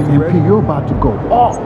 MP, you're about to go off.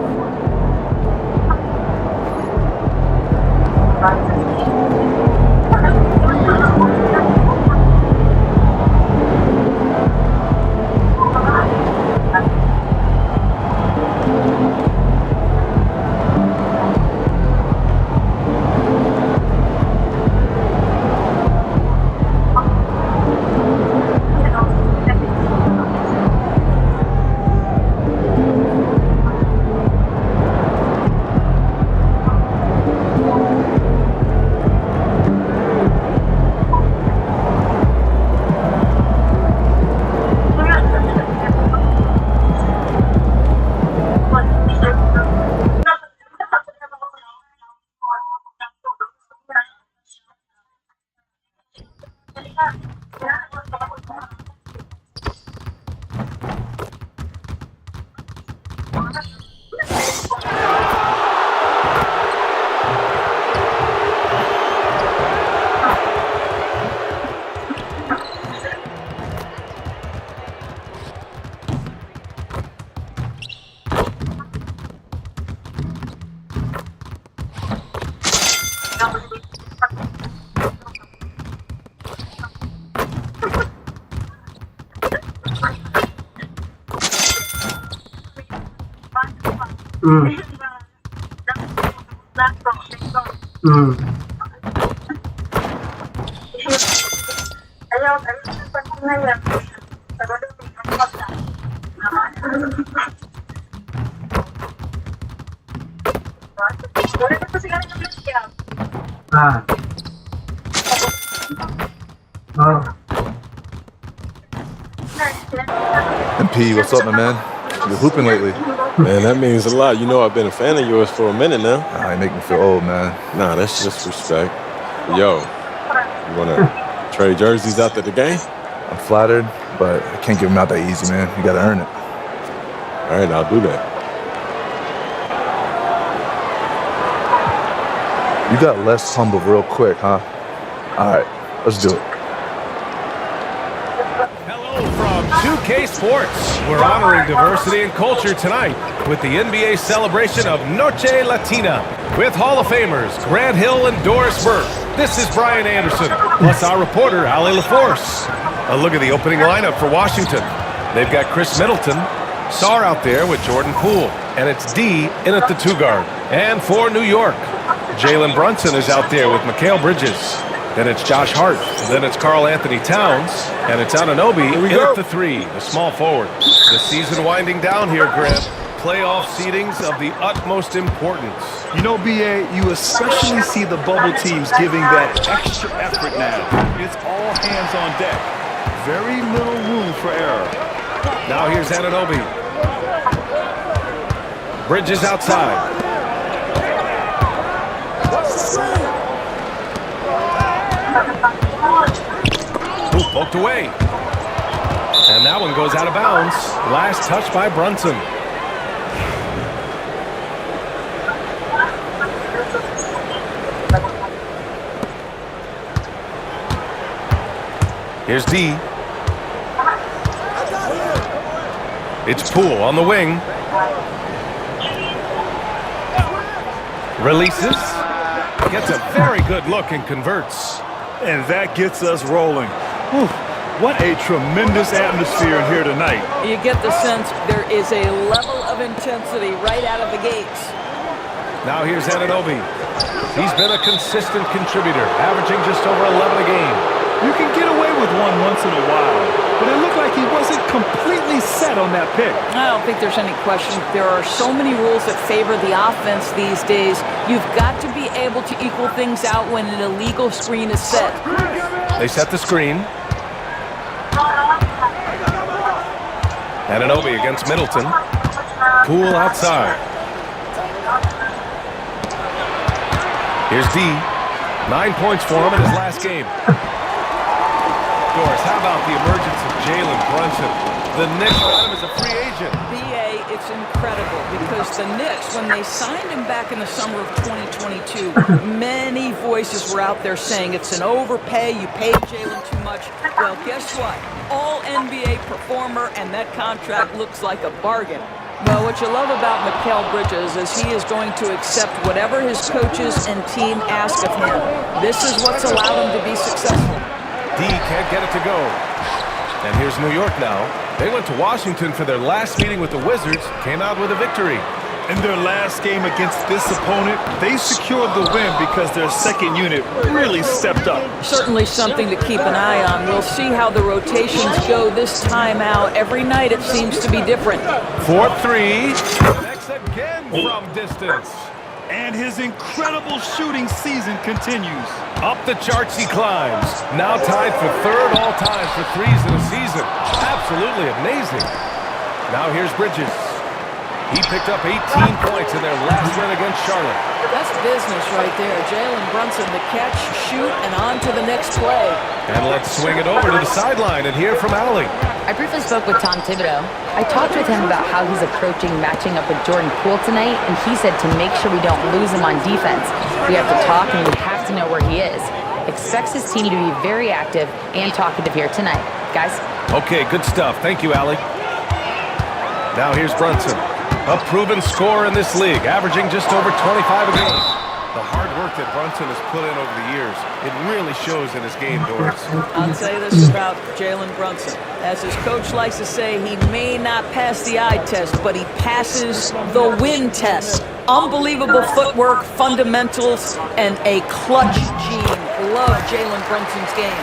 MP, what's up, my man? You're hooping lately. Man, that means a lot. You know I've been a fan of yours for a minute now. You make me feel old, man. Nah, that's just respect. Yo, you want to trade jerseys after the game? I'm flattered, but I can't give them out that easy, man. You got to earn it. All right, I'll do that. You got less humble real quick, huh? All right, let's do it. Hello from 2K Sports. We're honoring diversity and culture tonight with the NBA celebration of Noche Latina with Hall of Famers Grant Hill and Doris Burke. This is Brian Anderson, plus our reporter, Ali LaForce. A look at the opening lineup for Washington. They've got Chris Middleton, Sarr out there with Jordan Poole, and it's D in at the 2 guard. And for New York, Jalen Brunson is out there with Mikal Bridges. Then it's Josh Hart. Then it's Karl Anthony Towns. And it's Anunoby in at the 3, the small forward. The season winding down here, Grant. Playoff seedings of the utmost importance. You know, BA, you especially see the bubble teams giving that extra effort now. It's all hands on deck. Very little room for error. Now here's Anunoby. Bridges outside. Ooh, poked away. And that one goes out of bounds. Last touch by Brunson. Here's D. It's Poole on the wing. Releases. Gets a very good look and converts. And that gets us rolling. Whew. What a tremendous atmosphere in here tonight. You get the sense there is a level of intensity right out of the gates. Now here's Anunoby. He's been a consistent contributor, averaging just over 11 a game. You can get away with one once in a while, but it looked like he wasn't completely set on that pick. I don't think there's any question. There are so many rules that favor the offense these days. You've got to be able to equal things out when an illegal screen is set. They set the screen. Anunoby against Middleton. Poole outside. Here's D. 9 points for him in his last game. Doris, how about the emergence of Jalen Brunson? The Knicks got him as a free agent. BA, it's incredible because the Knicks, when they signed him back in the summer of 2022, many voices were out there saying it's an overpay, you paid Jalen too much. Well, guess what? All NBA performer, and that contract looks like a bargain. Well, what you love about Mikal Bridges is he is going to accept whatever his coaches and team ask of him. This is what's allowed him to be successful. D can't get it to go. And here's New York now. They went to Washington for their last meeting with the Wizards, came out with a victory. In their last game against this opponent, they secured the win because their second unit really stepped up. Certainly something to keep an eye on. We'll see how the rotations go this time out. Every night it seems to be different. 4-3. Connects again from distance. And his incredible shooting season continues. Up the charts he climbs. Now tied for third all-time for threes in a season. Absolutely amazing. Now here's Bridges. He picked up 18 points in their last win against Charlotte. That's business right there. Jalen Brunson, the catch, shoot, and on to the next play. And let's swing it over to the sideline and hear from Allie. I briefly spoke with Tom Thibodeau. I talked with him about how he's approaching matching up with Jordan Poole tonight, and he said to make sure we don't lose him on defense, we have to talk and we have to know where he is. Expects his team to be very active and talkative here tonight. Guys? Okay, good stuff. Thank you, Allie. Now here's Brunson. A proven scorer in this league, averaging just over 25 a game. The hard work that Brunson has put in over the years, it really shows in his game, Doris. I'll say this about Jalen Brunson. As his coach likes to say, he may not pass the eye test, but he passes the win test. Unbelievable footwork, fundamentals, and a clutch gene. Love Jalen Brunson's game.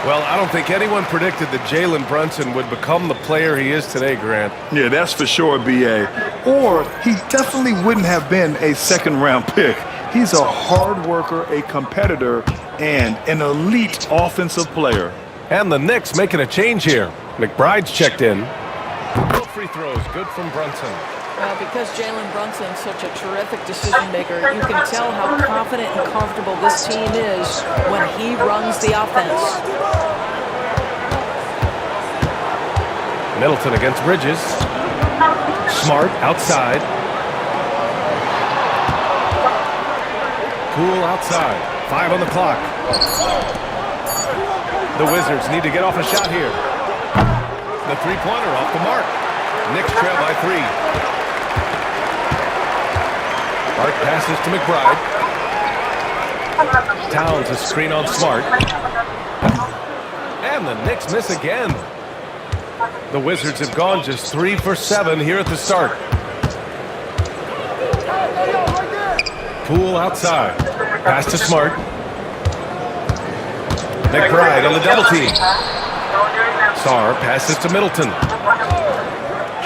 Well, I don't think anyone predicted that Jalen Brunson would become the player he is today, Grant. Yeah, that's for sure, B.A. Or he definitely wouldn't have been a second-round pick. He's a hard worker, a competitor, and an elite offensive player. And the Knicks making a change here. McBride's checked in. Both free throws, good from Brunson. Well, because Jalen Brunson's such a terrific decision maker, you can tell how confident and comfortable this team is when he runs the offense. Middleton against Bridges. Smart outside. Poole outside. 5 on the clock. The Wizards need to get off a shot here. The three-pointer off the mark. Knicks trail by 3. Hart passes to McBride. Towns a screen on Smart. And the Knicks miss again. The Wizards have gone just 3 for 7 here at the start. Poole outside. Pass to Smart. McBride on the double team. Sarr passes to Middleton.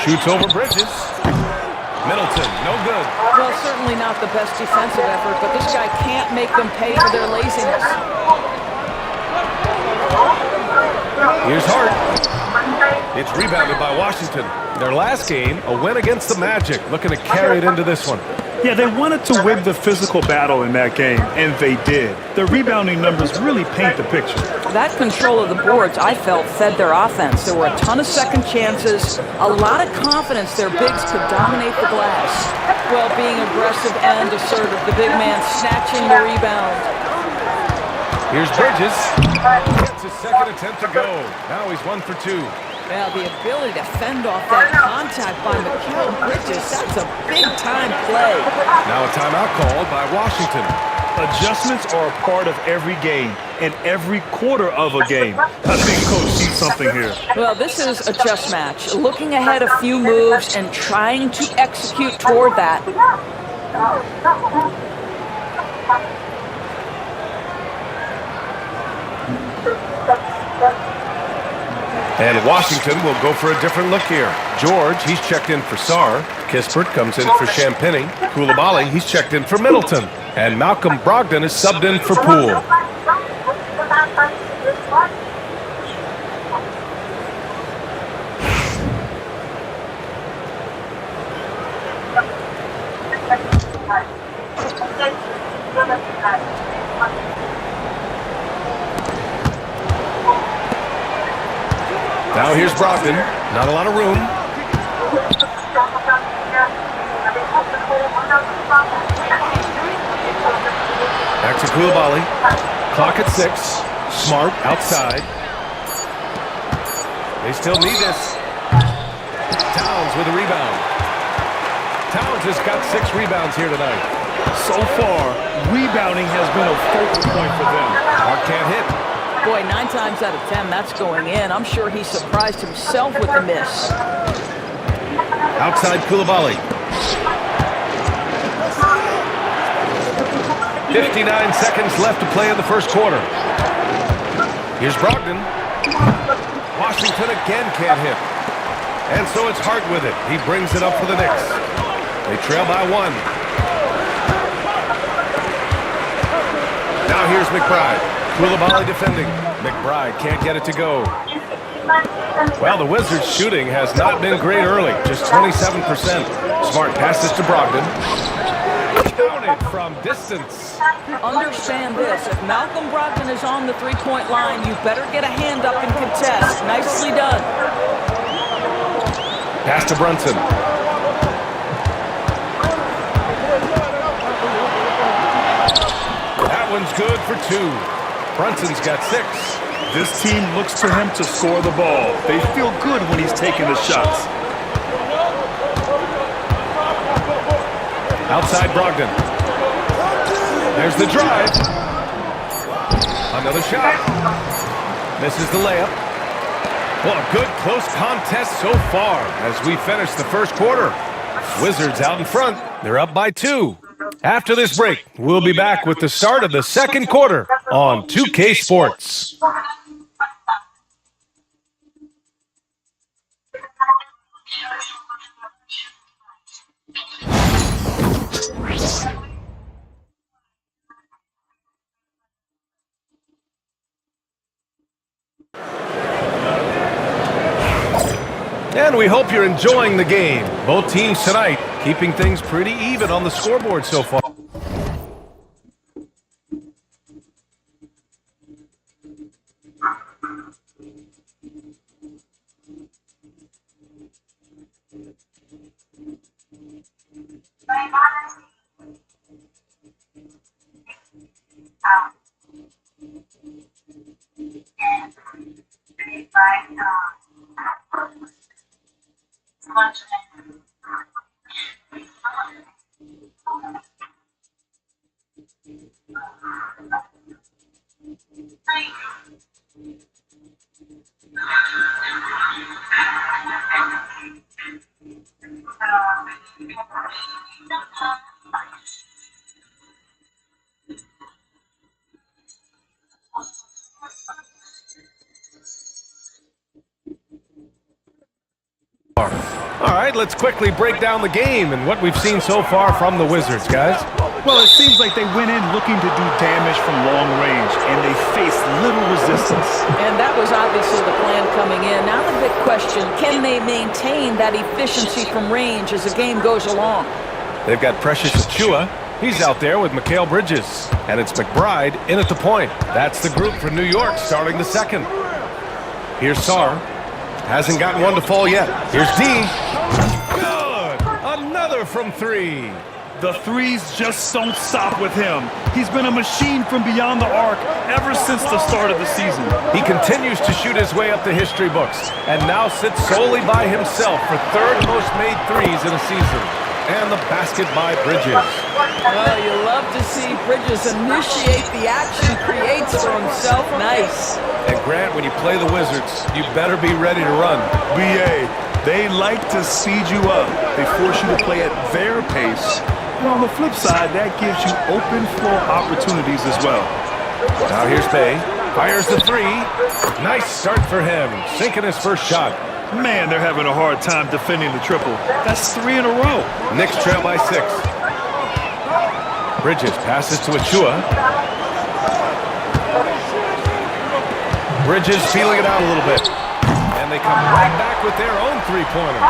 Shoots over Bridges. Middleton, no good. Well, certainly not the best defensive effort, but this guy can't make them pay for their laziness. Here's Hart. It's rebounded by Washington. Their last game, a win against the Magic, looking to carry it into this one. Yeah, they wanted to win the physical battle in that game, and they did. Their rebounding numbers really paint the picture. That control of the boards, I felt, fed their offense. There were a ton of second chances, a lot of confidence their bigs could dominate the glass. Well, being aggressive and assertive, the big man snatching the rebound. Here's Bridges. Gets his second attempt to go. Now he's 1 for 2. Well, the ability to fend off that contact by Mikal Bridges, that's a big-time play. Now a timeout called by Washington. Adjustments are a part of every game and every quarter of a game. I think Coach sees something here. Well, this is a chess match, looking ahead a few moves and trying to execute toward that. And Washington will go for a different look here. George, he's checked in for Sarr. Kispert comes in for Champagnie. Koulibaly, he's checked in for Middleton. And Malcolm Brogdon is subbed in for Poole. Now here's Brogdon. Not a lot of room. Back to Koulibaly. Clock at 6. Smart outside. They still need this. Towns with a rebound. Towns has got 6 rebounds here tonight. So far, rebounding has been a focal point for them. Mark can't hit. Boy, 9 times out of 10, that's going in. I'm sure he surprised himself with the miss. Outside Koulibaly. 59 seconds left to play in the first quarter. Here's Brogdon. Washington again can't hit. And so it's Hart with it. He brings it up for the Knicks. They trail by 1. Now here's McBride. Koulibaly defending. McBride can't get it to go. Well, the Wizards' shooting has not been great early. Just 27%. Smart passes to Brogdon. Counted from distance. Understand this. If Malcolm Brogdon is on the three-point line, you better get a hand up and contest. Nicely done. Pass to Brunson. That one's good for 2. Brunson's got 6. This team looks for him to score the ball. They feel good when he's taking the shots. Outside Brogdon. There's the drive. Another shot. Misses the layup. Well, a good close contest so far as we finish the first quarter. Wizards out in front. They're up by 2. After this break, we'll be back with the start of the second quarter on 2K Sports. And we hope you're enjoying the game. Both teams tonight keeping things pretty even on the scoreboard so far. All right, let's quickly break down the game and what we've seen so far from the Wizards, guys. Well, it seems like they went in looking to do damage from long range, and they faced little resistance. And that was obviously the plan coming in. Now the big question, can they maintain that efficiency from range as the game goes along? They've got Precious Achiuwa. He's out there with Mikal Bridges. And it's McBride in at the point. That's the group for New York starting the second. Here's Sarr. Hasn't gotten one to fall yet. Here's D. Good! Another from 3. The threes just don't stop with him. He's been a machine from beyond the arc ever since the start of the season. He continues to shoot his way up the history books and now sits solely by himself for 3rd most made threes in a season. And the basket by Bridges. Well, you love to see Bridges initiate the action, creates for himself. Nice. And Grant, when you play the Wizards, you better be ready to run. BA, they like to speed you up. They force you to play at their pace. And on the flip side, that gives you open floor opportunities as well. Now here's Bay. Fires the 3. Nice start for him. Sinking his first shot. Man, they're having a hard time defending the triple. That's 3 in a row. Knicks trail by 6. Bridges passes to Achiuwa. Bridges feeling it out a little bit. And they come right back with their own 3-pointer.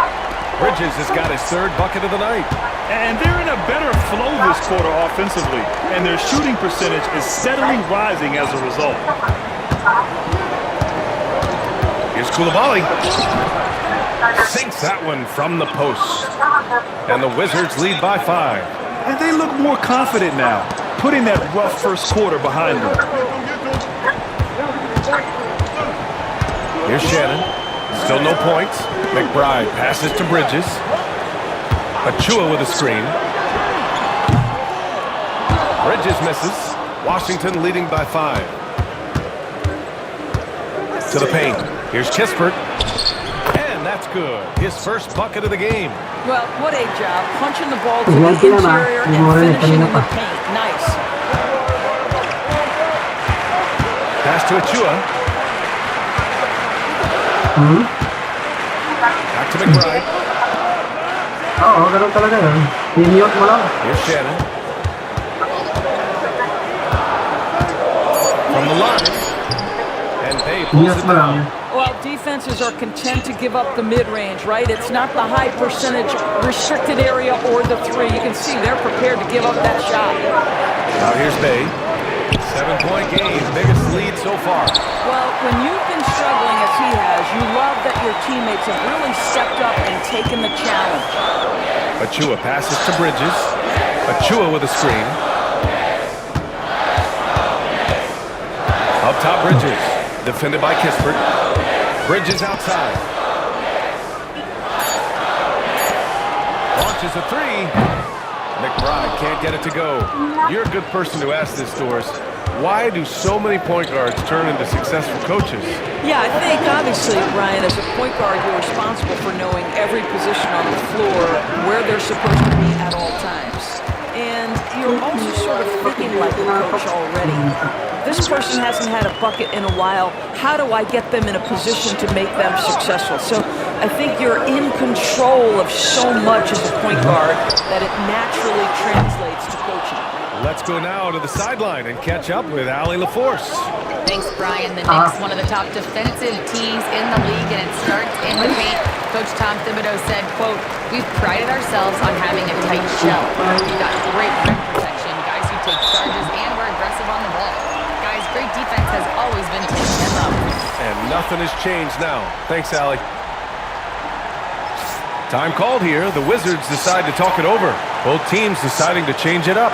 Bridges has got his 3rd bucket of the night. And they're in a better flow this quarter offensively. And their shooting percentage is steadily rising as a result. Here's Koulibaly. Sinks that one from the post. And the Wizards lead by 5. And they look more confident now, putting that rough first quarter behind them. Here's Shannon. Still no points. McBride passes to Bridges. Achua with a screen. Bridges misses. Washington leading by 5. To the paint. Here's Kispert. And that's good. His first bucket of the game. Well, what a job. Punching the ball to the interior and finishing in the paint. Nice. Pass to Achua. Back to McBride. Oo, ganun talaga yun. Piniyot mo lang. Here's Shannon. From the line. And Bay pulls it down. Well, defenses are content to give up the mid-range, right? It's not the high percentage restricted area or the 3. You can see they're prepared to give up that shot. Now here's Bay. 7-point game, biggest lead so far. Well, when you've been struggling as he has, you love that your teammates have really stepped up and taken the challenge. Achua passes to Bridges. Achua with a screen. Up top, Bridges. Defended by Kispert. Bridges outside. Launches a 3. McBride can't get it to go. You're a good person to ask this, Doris. Why do so many point guards turn into successful coaches? Yeah, I think obviously, Brian, as a point guard, you're responsible for knowing every position on the floor, where they're supposed to be at all times. And you're also sort of thinking like a coach already. This person hasn't had a bucket in a while. How do I get them in a position to make them successful? So I think you're in control of so much as a point guard that it naturally translates to coaching. Let's go now to the sideline and catch up with Allie LaForce. Thanks, Brian. The Knicks, one of the top defensive teams in the league, and it starts in the paint. Coach Tom Thibodeau said, quote, "We've prided ourselves on having a tight shell. We've got great rim protection, guys who take charges, and we're aggressive on the ball. Guys, great defense has always been taking them up." And nothing has changed now. Thanks, Allie. Time called here. The Wizards decide to talk it over. Both teams deciding to change it up.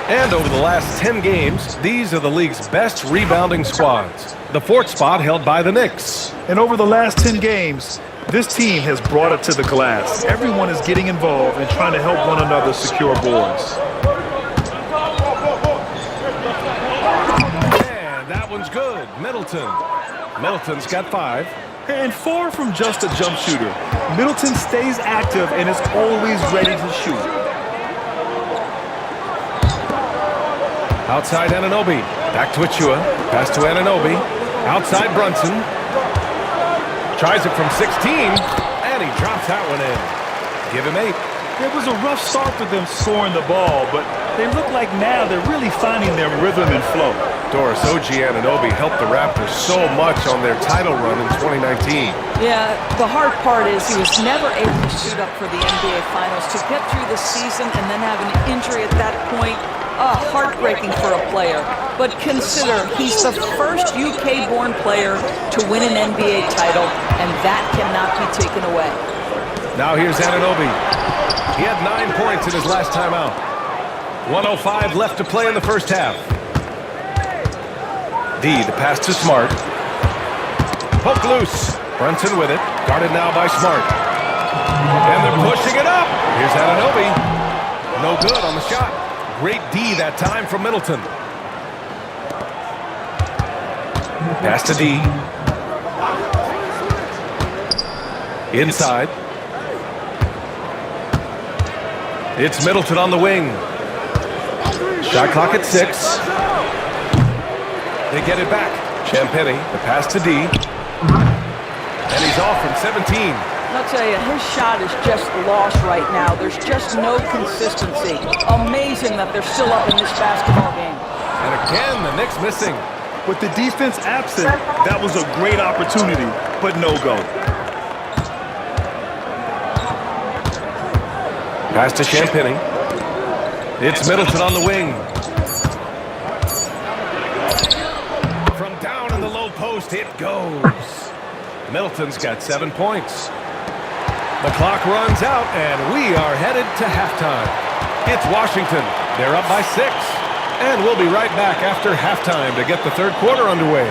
And over the last 10 games, these are the league's best rebounding squads. The 4th spot held by the Knicks. And over the last 10 games, this team has brought it to the glass. Everyone is getting involved and trying to help one another secure boards. And that one's good. Middleton. Middleton's got 5. And far from just a jump shooter, Middleton stays active and is always ready to shoot. Outside Anunoby. Back to Achua. Pass to Anunoby. Outside Brunson. Tries it from 16. And he drops that one in. Give him 8. It was a rough start for them scoring the ball, but they look like now they're really finding their rhythm and flow. Doris, OG Anunoby helped the Raptors so much on their title run in 2019. Yeah, the hard part is he was never able to suit up for the NBA Finals. To get through the season and then have an injury at that point, heartbreaking for a player. But consider, he's the first UK-born player to win an NBA title, and that cannot be taken away. Now here's Anunoby. He had 9 points in his last time out. 1:05 left to play in the first half. The pass to Smart. Poke loose. Brunson with it. Guarded now by Smart. And they're pushing it up. Here's Anunoby. No good on the shot. Great D that time from Middleton. Pass to D. Inside. It's Middleton on the wing. Shot clock at 6. They get it back. Champagnie, the pass to D. And he's off from 17. I'll tell you, his shot is just lost right now. There's just no consistency. Amazing that they're still up in this basketball game. And again, the Knicks missing. With the defense absent, that was a great opportunity, but no go. Pass to Champagnie. It's Middleton on the wing. From down in the low post, it goes. Middleton's got 7 points. The clock runs out, and we are headed to halftime. It's Washington. They're up by 6. And we'll be right back after halftime to get the third quarter underway.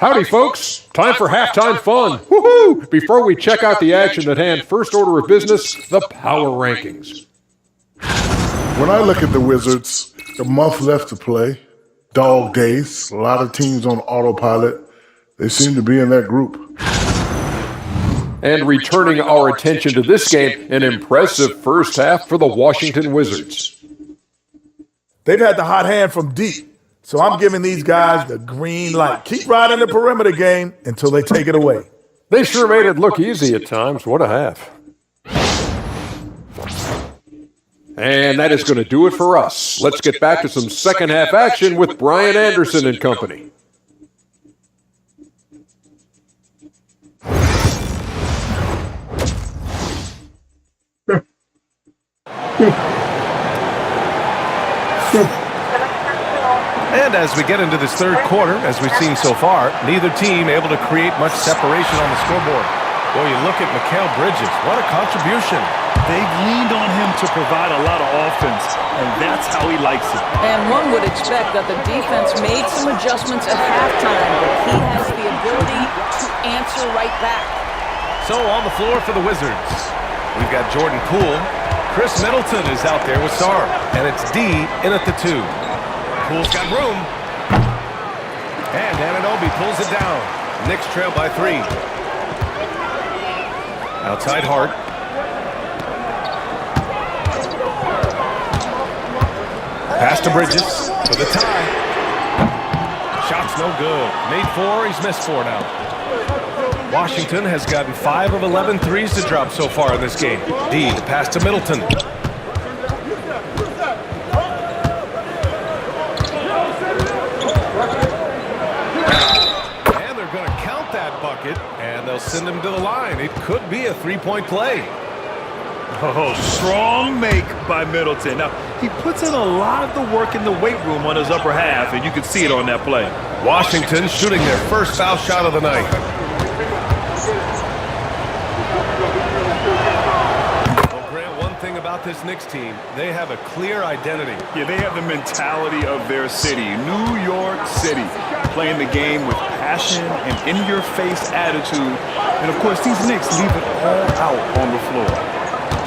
Howdy, folks. Time for halftime fun. Woohoo! Before we check out the action at hand, first order of business, the power rankings. When I look at the Wizards, a month left to play, dog days, a lot of teams on autopilot. They seem to be in that group. And returning our attention to this game, an impressive first half for the Washington Wizards. They've had the hot hand from deep, so I'm giving these guys the green light. Keep riding the perimeter game until they take it away. They sure made it look easy at times. What a half. And that is going to do it for us. Let's get back to some second half action with Brian Anderson and company. And as we get into this third quarter, as we've seen so far, neither team able to create much separation on the scoreboard. Boy, you look at Mikal Bridges. What a contribution. They've leaned on him to provide a lot of offense, and that's how he likes it. And one would expect that the defense made some adjustments at halftime, but he has the ability to answer right back. So on the floor for the Wizards, we've got Jordan Poole. Chris Middleton is out there with Sarr, and it's D in at the 2. Poole's got room. And Anunoby pulls it down. Knicks trail by 3. Outside Hart. Pass to Bridges for the tie. Shot's no good. Made 4, he's missed 4 now. Washington has gotten 5 of 11 threes to drop so far in this game. D, the pass to Middleton. And they're going to count that bucket, and they'll send him to the line. It could be a three-point play. Oh, strong make by Middleton. Now, he puts in a lot of the work in the weight room on his upper half, and you can see it on that play. Washington shooting their first foul shot of the night. Well, Grant, one thing about this Knicks team, they have a clear identity. Yeah, they have the mentality of their city, New York City, playing the game with passion and in-your-face attitude. And, of course, these Knicks leave it all out on the floor.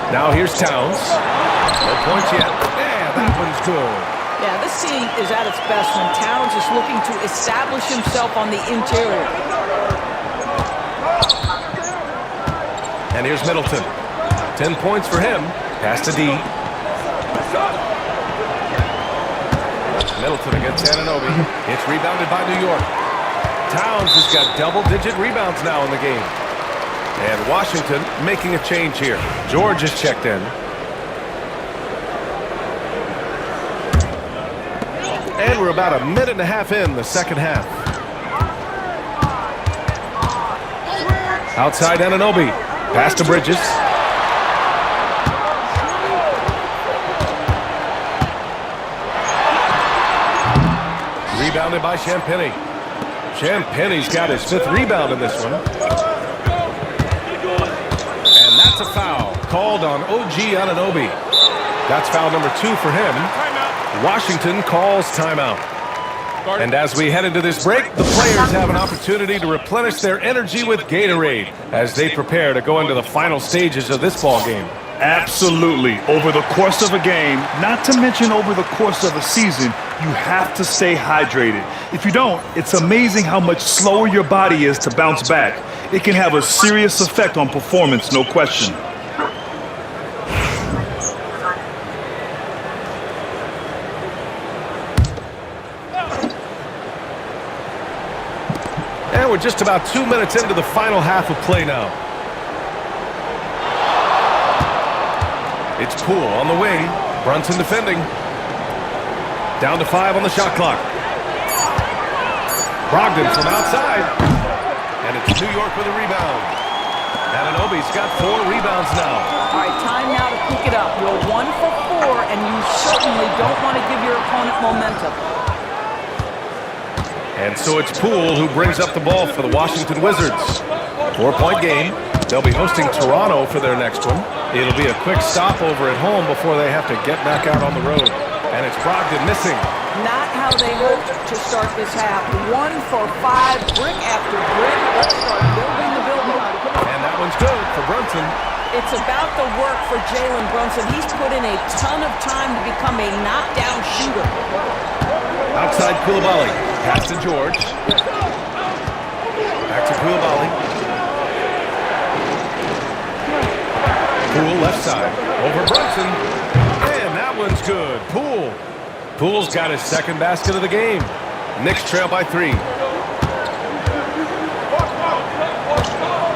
Now here's Towns. No points yet. Yeah, that one's good. Yeah, this team is at its best when Towns is looking to establish himself on the interior. And here's Middleton. 10 points for him. Pass to D. Middleton against Anunoby. It's rebounded by New York. Towns has got double-digit rebounds now in the game. And Washington making a change here. George is checked in. And we're about a minute and a half in the second half. Outside Anunoby. Pass to Bridges. Rebounded by Champagnie. Champagnie's got his 5th rebound in this one. And that's a foul called on OG Anunoby. That's foul number 2 for him. Washington calls timeout. And as we head into this break, the players have an opportunity to replenish their energy with Gatorade as they prepare to go into the final stages of this ball game. Absolutely. Over the course of a game, not to mention over the course of a season, you have to stay hydrated. If you don't, it's amazing how much slower your body is to bounce back. It can have a serious effect on performance, no question. And we're just about 2 minutes into the final half of play now. It's Poole on the wing. Brunson defending. Down to 5 on the shot clock. Brogdon from outside. And it's New York with a rebound. Anunoby's got 4 rebounds now. All right, time now to pick it up. You're 1 for 4, and you certainly don't want to give your opponent momentum. And so it's Poole who brings up the ball for the Washington Wizards. 4-point game. They'll be hosting Toronto for their next one. It'll be a quick stopover at home before they have to get back out on the road. And it's Brogdon missing. Not how how they hoped to start this half. 1 for 5, brick after brick. Let's start building the building. And that one's good for Brunson. It's about the work for Jalen Brunson. He's put in a ton of time to become a knockdown shooter. Outside Koulibaly. Pass to George. Back to Koulibaly. Poole left side. Over Brunson. And that one's good. Poole. Poole's got his second basket of the game. Knicks trail by 3.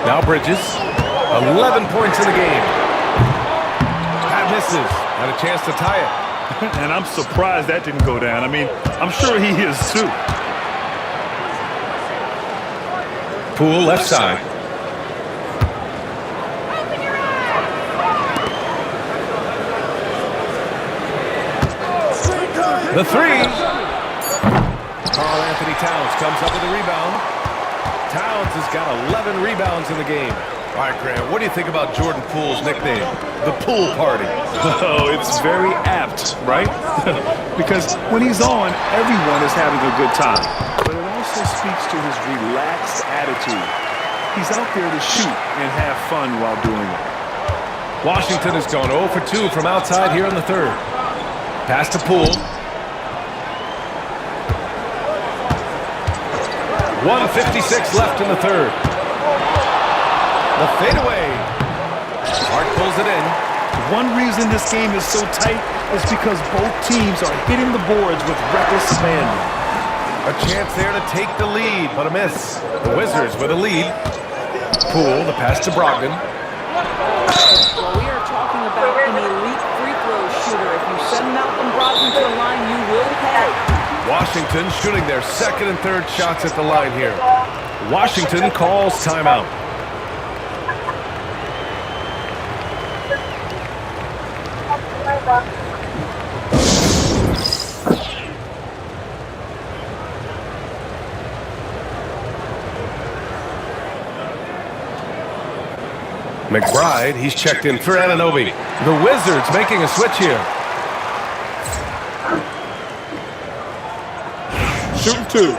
Now Bridges. 11 points in the game. That misses. Had a chance to tie it. And I'm surprised that didn't go down. I mean, I'm sure he is too. Poole left side. The 3. Karl Anthony Towns comes up with a rebound. Towns has got 11 rebounds in the game. All right, Graham, what do you think about Jordan Poole's nickname, the Pool Party? Oh, it's very apt, right? Because when he's on, everyone is having a good time. But it also speaks to his relaxed attitude. He's out there to shoot and have fun while doing it. Washington has gone 0 for 2 from outside here in the 3rd. Pass to Poole. 1:56 left in the 3rd. The fadeaway. Hart pulls it in. One reason this game is so tight is because both teams are hitting the boards with reckless abandon. A chance there to take the lead, but a miss. The Wizards with a lead. Poole, the pass to Brogdon. Well, we are talking about an elite free throw shooter. If you send Malcolm Brogdon to the line, you will pay. Washington shooting their 2nd and 3rd shots at the line here. Washington calls timeout. McBride, he's checked in for Anunoby. The Wizards making a switch here. Shooting 2.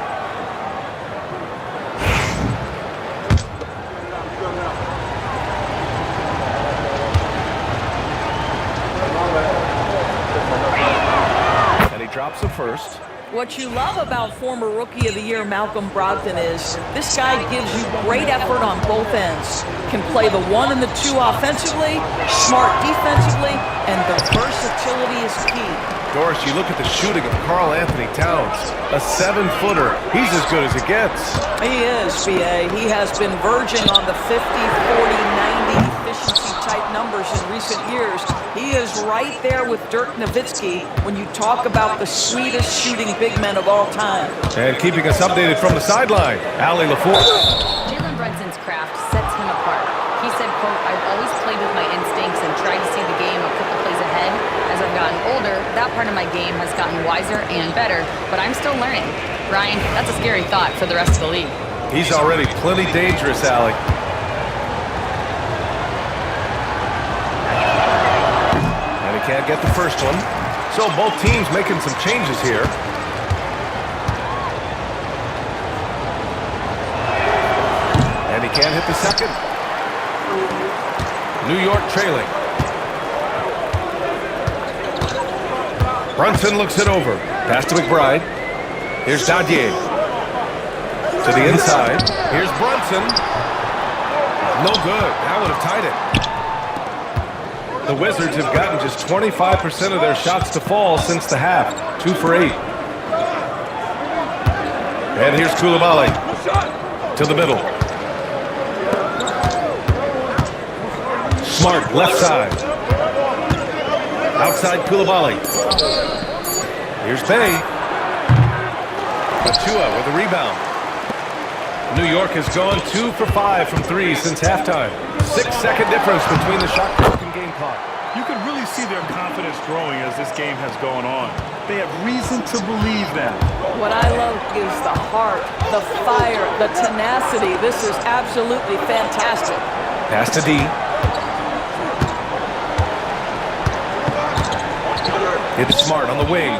And he drops the first. What you love about former Rookie of the Year Malcolm Brogdon is this guy gives you great effort on both ends. Can play the 1 and the 2 offensively, smart defensively, and the versatility is key. Doris, you look at the shooting of Karl Anthony Towns, a 7-footer. He's as good as it gets. He is, B.A. He has been verging on the 50, 40, 90 efficiency type numbers in recent years. He is right there with Dirk Nowitzki when you talk about the sweetest shooting big men of all time. And keeping us updated from the sideline, Allie LaForce. Jalen Brunson's craft sets him apart. He said, quote, "I've always played with my instincts and tried to see the game a couple plays ahead. As I've gotten older, that part of my game has gotten wiser and better, but I'm still learning." Ryan, that's a scary thought for the rest of the league. He's already plenty dangerous, Allie. And he can't get the first one. So both teams making some changes here. And he can't hit the second. New York trailing. Brunson looks it over. Pass to McBride. Here's Dadier. To the inside. Here's Brunson. No good. That would have tied it. The Wizards have gotten just 25% of their shots to fall since the half. 2 for 8. And here's Koulibaly. To the middle. Smart, left side. Outside Koulibaly. Here's Bay. Achua with a rebound. New York has gone 2 for 5 from 3 since halftime. 6-second difference between the shot clock and game clock. You can really see their confidence growing as this game has gone on. They have reason to believe that. What I love is the heart, the fire, the tenacity. This is absolutely fantastic. Pass to D. It's Smart on the wing.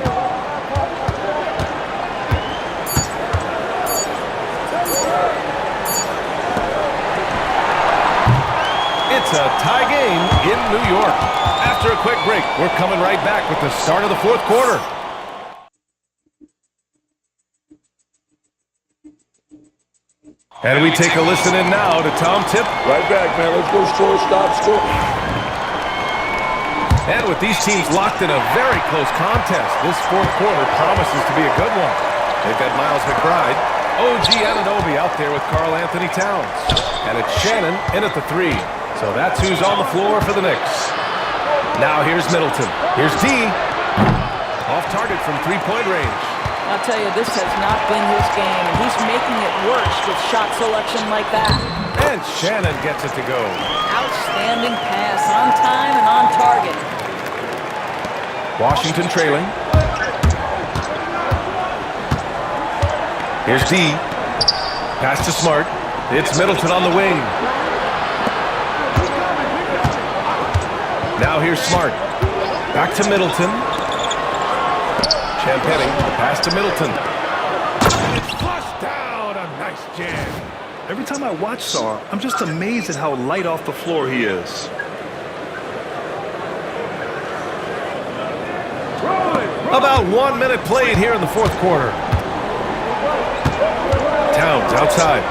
a tie game in New York. After a quick break, we're coming right back with the start of the fourth quarter. And we take a listen in now to Tom Tip. Right back, man. Let's go shortstop score. And with these teams locked in a very close contest, this fourth quarter promises to be a good one. They've got Miles McBride, OG Anunoby out there with Karl Anthony Towns. And it's Shannon in at the 3. So that's who's on the floor for the Knicks. Now here's Middleton. Here's D. Off target from three-point range. I'll tell you, this has not been his game, and he's making it worse with shot selection like that. And Shannon gets it to go. Outstanding pass, on time and on target. Washington trailing. Here's D. Pass to Smart. It's Middleton on the wing. Now here's Smart. Back to Middleton. Champagny, pass to Middleton. It's flushed down, a nice jam. Every time I watch Sarr, I'm just amazed at how light off the floor he is. About 1 minute played here in the fourth quarter. Towns outside.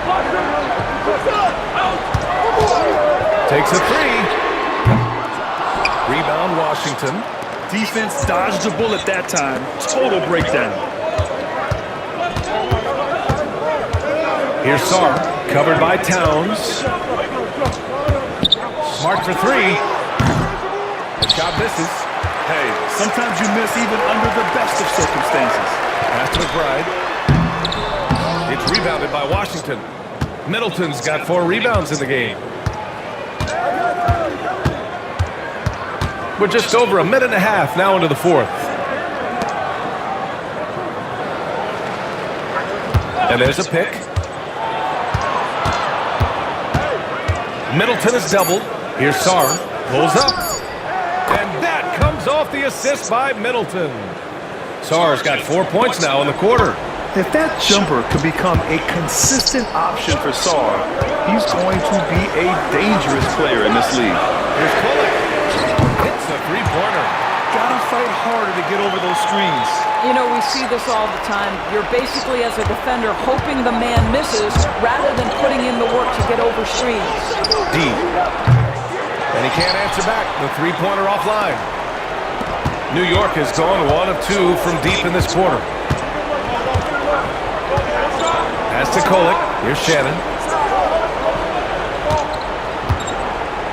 Takes a 3. Rebound Washington. Defense dodged the bullet that time. Total breakdown. Here's Sarr, covered by Towns. Smart for 3. The shot misses. Hey, sometimes you miss even under the best of circumstances. Pass to McBride. It's rebounded by Washington. Middleton's got 4 rebounds in the game. We're just over a minute and a half now into the fourth. And there's a pick. Middleton is doubled. Here's Sarr. Pulls up. And that comes off the assist by Middleton. Sarr's got 4 points now in the quarter. If that jumper could become a consistent option for Sarr, he's going to be a dangerous player in this league. Here's Bullock. Hits a three-pointer. Gotta fight harder to get over those screens. You know, we see this all the time. You're basically, as a defender, hoping the man misses rather than putting in the work to get over screens. D. And he can't answer back. The three-pointer offline. New York has gone 1 of 2 from deep in this quarter. Pass to Kolek. Here's Shannon.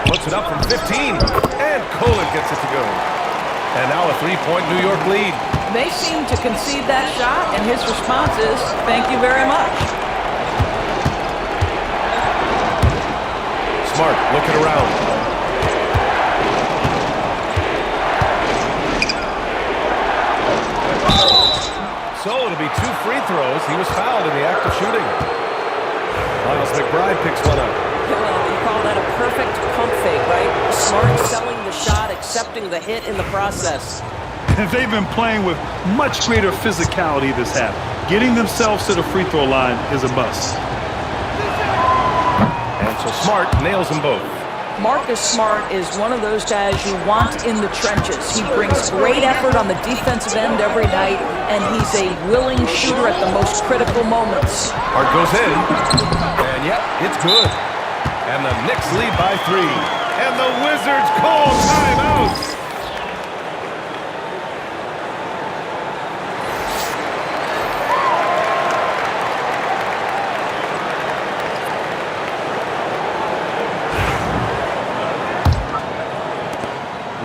Puts it up from 15. And Kolek gets it to go. And now a 3-point New York lead. They seem to concede that shot, and his response is, thank you very much. Smart looking around. So it'll be 2 free throws. He was fouled in the act of shooting. Miles McBride picks one up. Well, you call that a perfect pump fake, right? Smart selling the shot, accepting the hit in the process. They've been playing with much greater physicality this half. Getting themselves to the free throw line is a must. And so Smart nails them both. Marcus Smart is one of those guys you want in the trenches. He brings great effort on the defensive end every night, and he's a willing shooter at the most critical moments. Hart goes in, and yep, it's good. And the Knicks lead by 3. And the Wizards call timeout.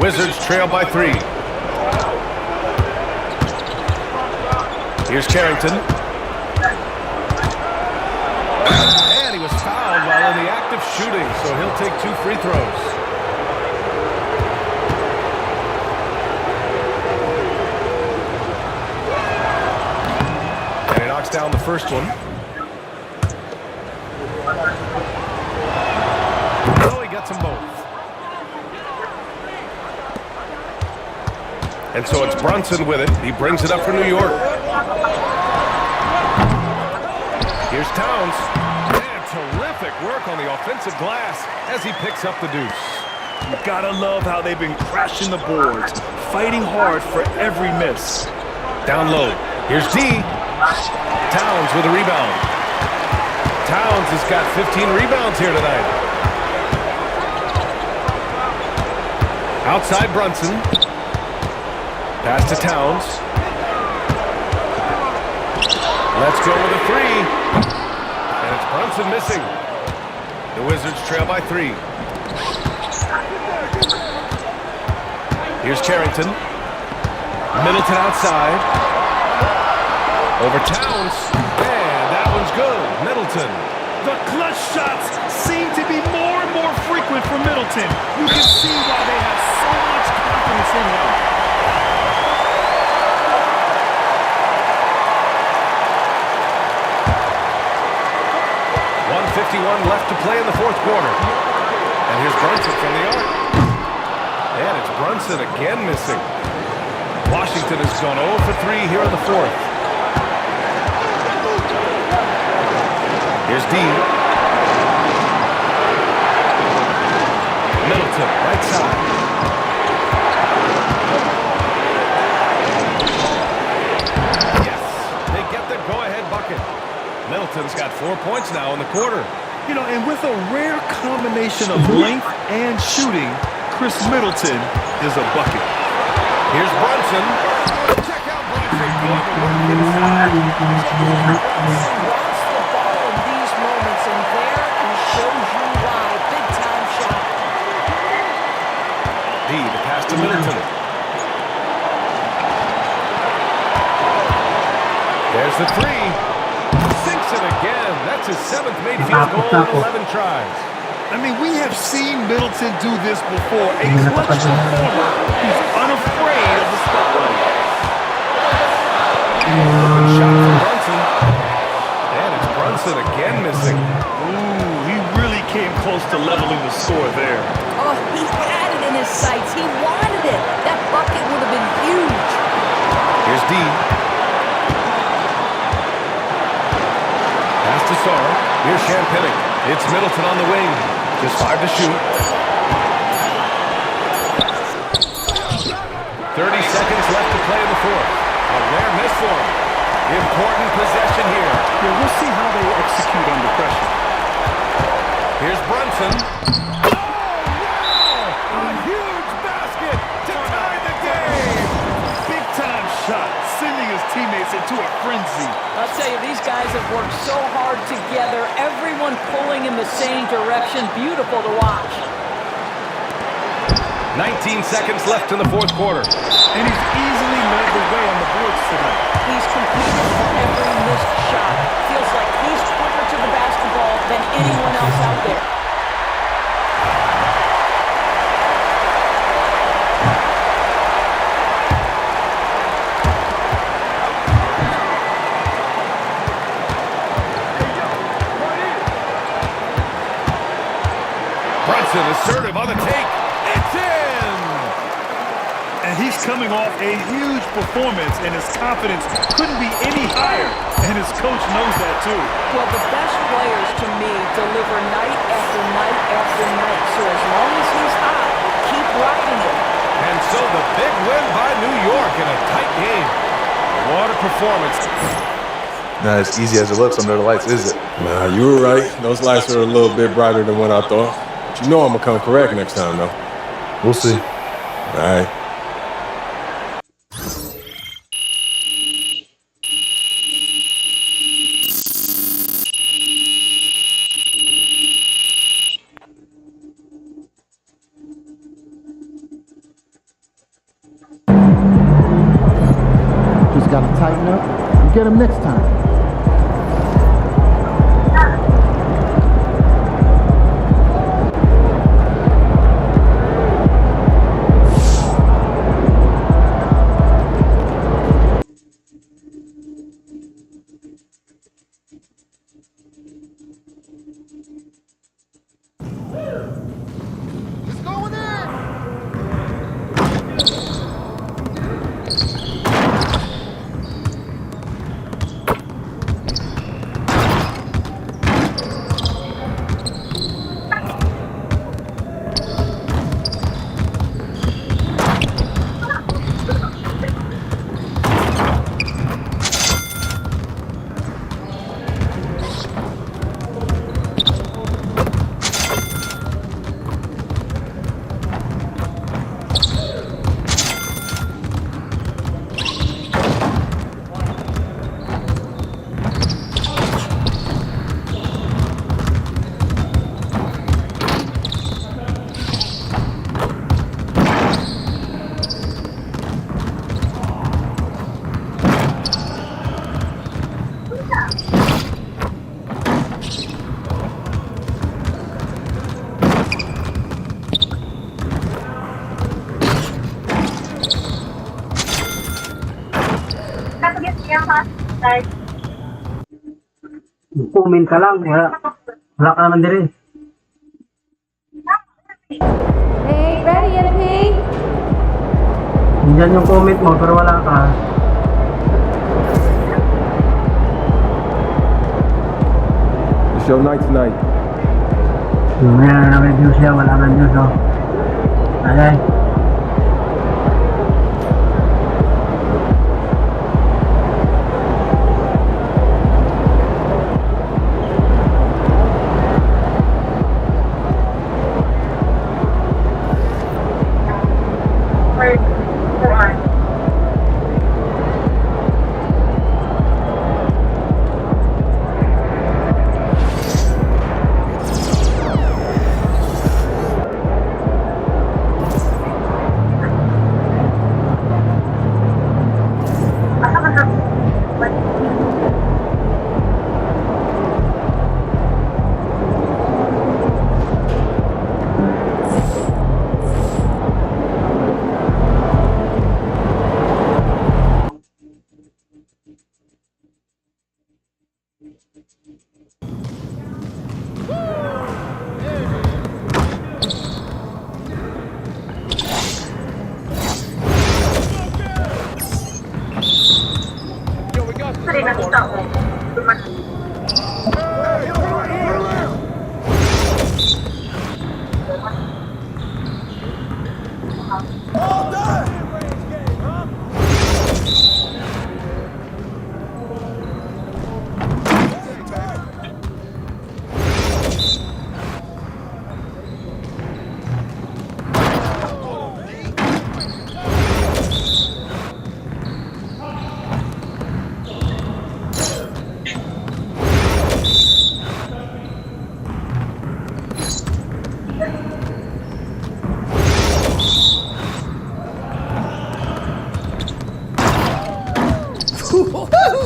Wizards trail by 3. Here's Carrington. And he was fouled while in the act of shooting, so he'll take 2 free throws. And he knocks down the first one. So he gets them both. And so it's Brunson with it. He brings it up for New York. Here's Towns. And terrific Terrific work on the offensive glass as he picks up the deuce. You gotta love how they've been crashing the boards, fighting hard for every miss. Down low. Here's D. Towns with a rebound. Towns has got 15 rebounds here tonight. Outside Brunson. Pass to Towns. Let's go with a three. And it's Brunson missing. The Wizards trail by 3. Here's Carrington. Middleton outside. Over Towns. And that one's good. Middleton. The clutch shots seem to be more and more frequent for Middleton. You can see why they have so much confidence in him. 1:51 left to play in the fourth quarter. And here's Brunson from the arc. And it's Brunson again missing. Washington has gone 0 for 3 here in the fourth. Here's D. Middleton, right side. Yes, they get the go-ahead bucket. Middleton's got 4 points now in the quarter. You know, and with a rare combination of length and shooting, Chris Middleton is a bucket. Here's Brunson. Check out Brunson going to work inside. He wants the ball in these moments, and there he shows you why. Big-time shot. D, the pass to Middleton. There's the three. Sinks it again. That's his 7th made field goal in 11 tries. I mean, we have seen Middleton do this before. A clutch performer who's unafraid of the spotlight. Open shot from Brunson. And it's Brunson again missing. Ooh, he really came close to leveling the score there. Oh, he had it in his sights. He wanted it. That bucket would have been huge. Here's D. Pass to Sar. Here's Champagnic. It's Middleton on the wing. Just 5 to shoot. 30 seconds left to play in the fourth. A rare miss for him. Important possession here. Yeah, we'll see how they execute under pressure. Here's Brunson. Oh, wow! A huge basket to tie the game. Big-time shot, sending his teammates into a frenzy. I'll tell you, these guys have worked so hard together. Everyone pulling in the same direction. Beautiful to watch. 19 seconds left in the fourth quarter. And he's easily led the way on the boards tonight. He's competed for every missed shot. Feels like he's quicker to the basketball than anyone else out there. Brunson assertive on the take. It's in! And he's coming off a huge performance, and his confidence couldn't be any higher. And his coach knows that, too. Well, the best players, to me, deliver night after night after night. So as long as he's hot, keep riding it. And so the big win by New York in a tight game. What a performance. Not as easy as it looks under the lights, is it? Nah, you were right. Those lights are a little bit brighter than what I thought. But you know I'm going to come correct next time, though. We'll see. All right. Just got to tighten up and get him next time. Comment ka lang, wala ka naman din. Hey, ready, MP? Diyan yung comment mo, pero wala ka. It's your night tonight. May na-review siya, wala ka news, oh. Okay.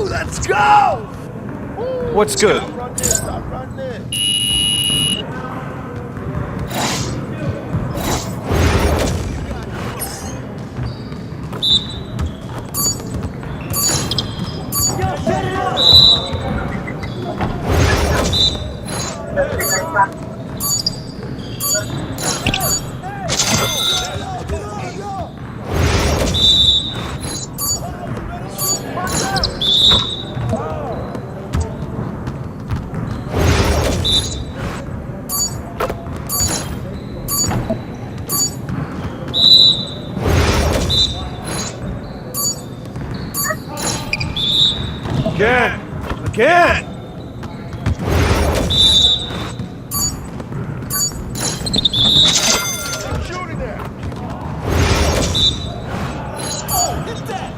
Let's go! What's good? Again! Shooting there! Oh, hit that!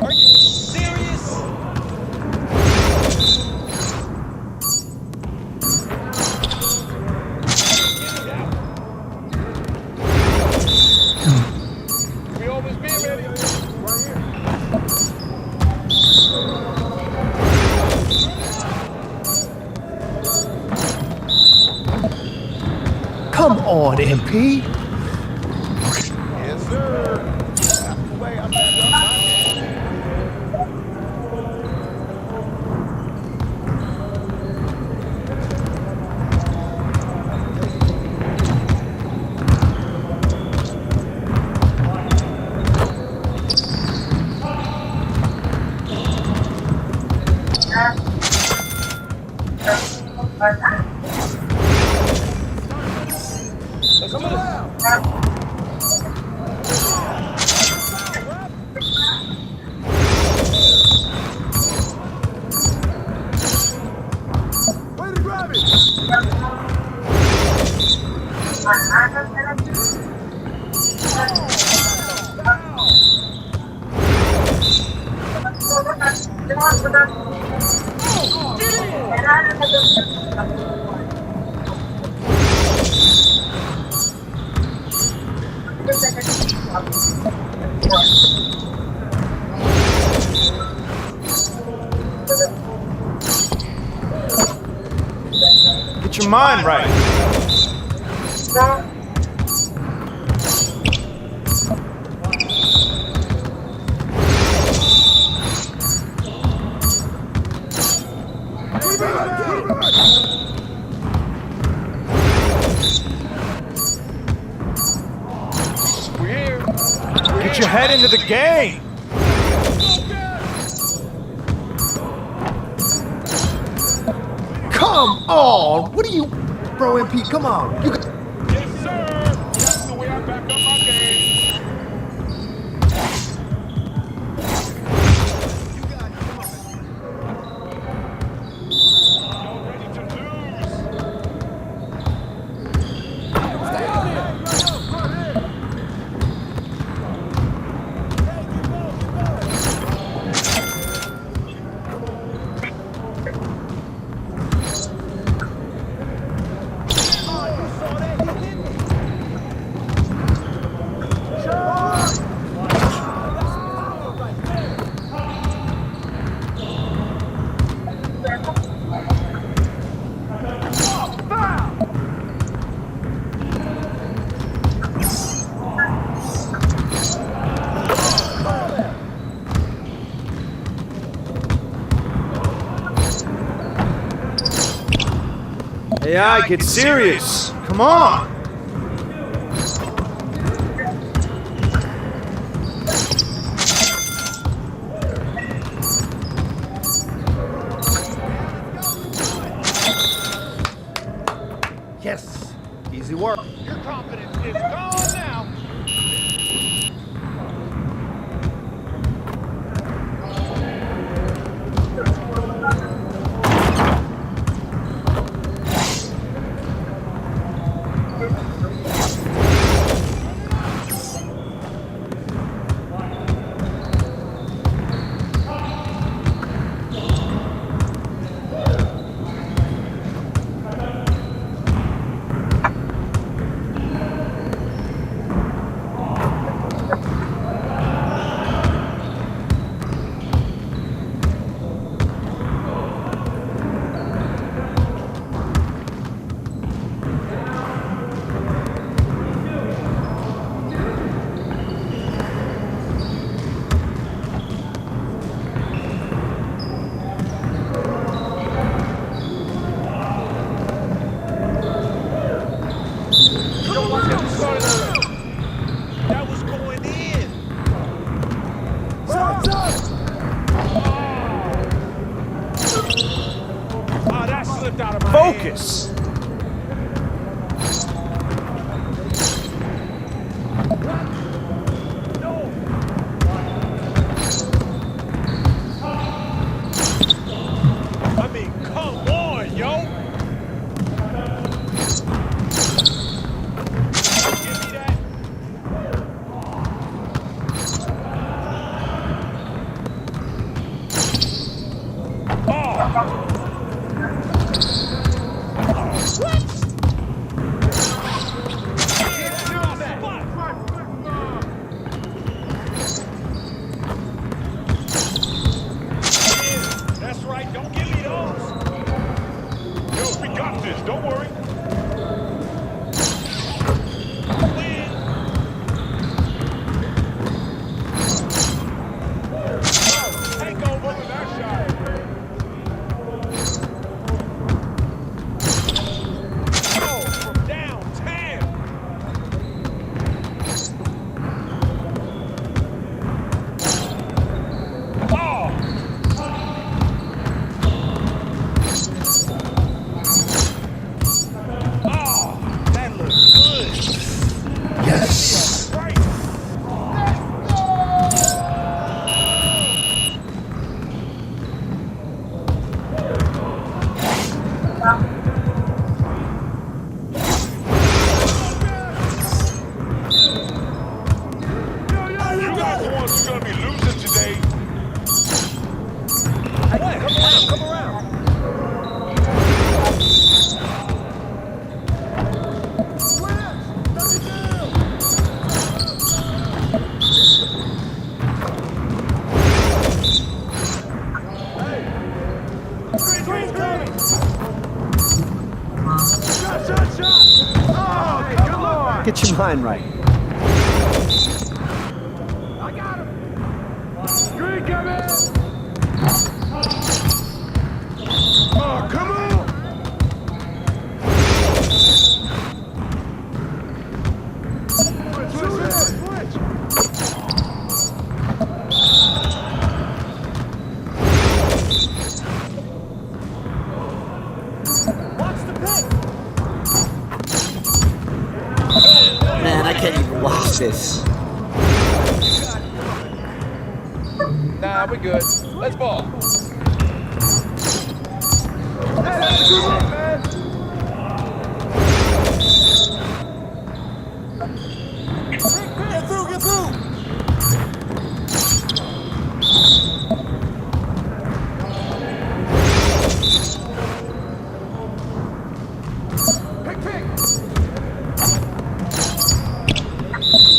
Are you serious? We almost be ready. Right here. Come on, MP. Yes, sir. Wait, I'm back. Get your mind right. Put your head into the game. Come on! What are you, bro, MP? Come on. You can... Yes, sir. That's the way I back up my game. AI, get serious. Come on. Yes. Easy work. Your confidence is gone now. That was going in. Oh, that slipped out of my Focus. I mean, come on, yo. Give me that. That's right, don't give me those. Yo, we got this, don't worry. Win. Take over with that shot. Oh, from downtown. Oh. Oh, that looks good. Yes. Right. You guys the ones who's gonna be losing today. Hey, come around. Green's coming. Shot. Oh, come on. Get your mind right. I got him. Green coming. Oh, come on. Switch. justice. Nah, we good. Let's ball. Get through, get through.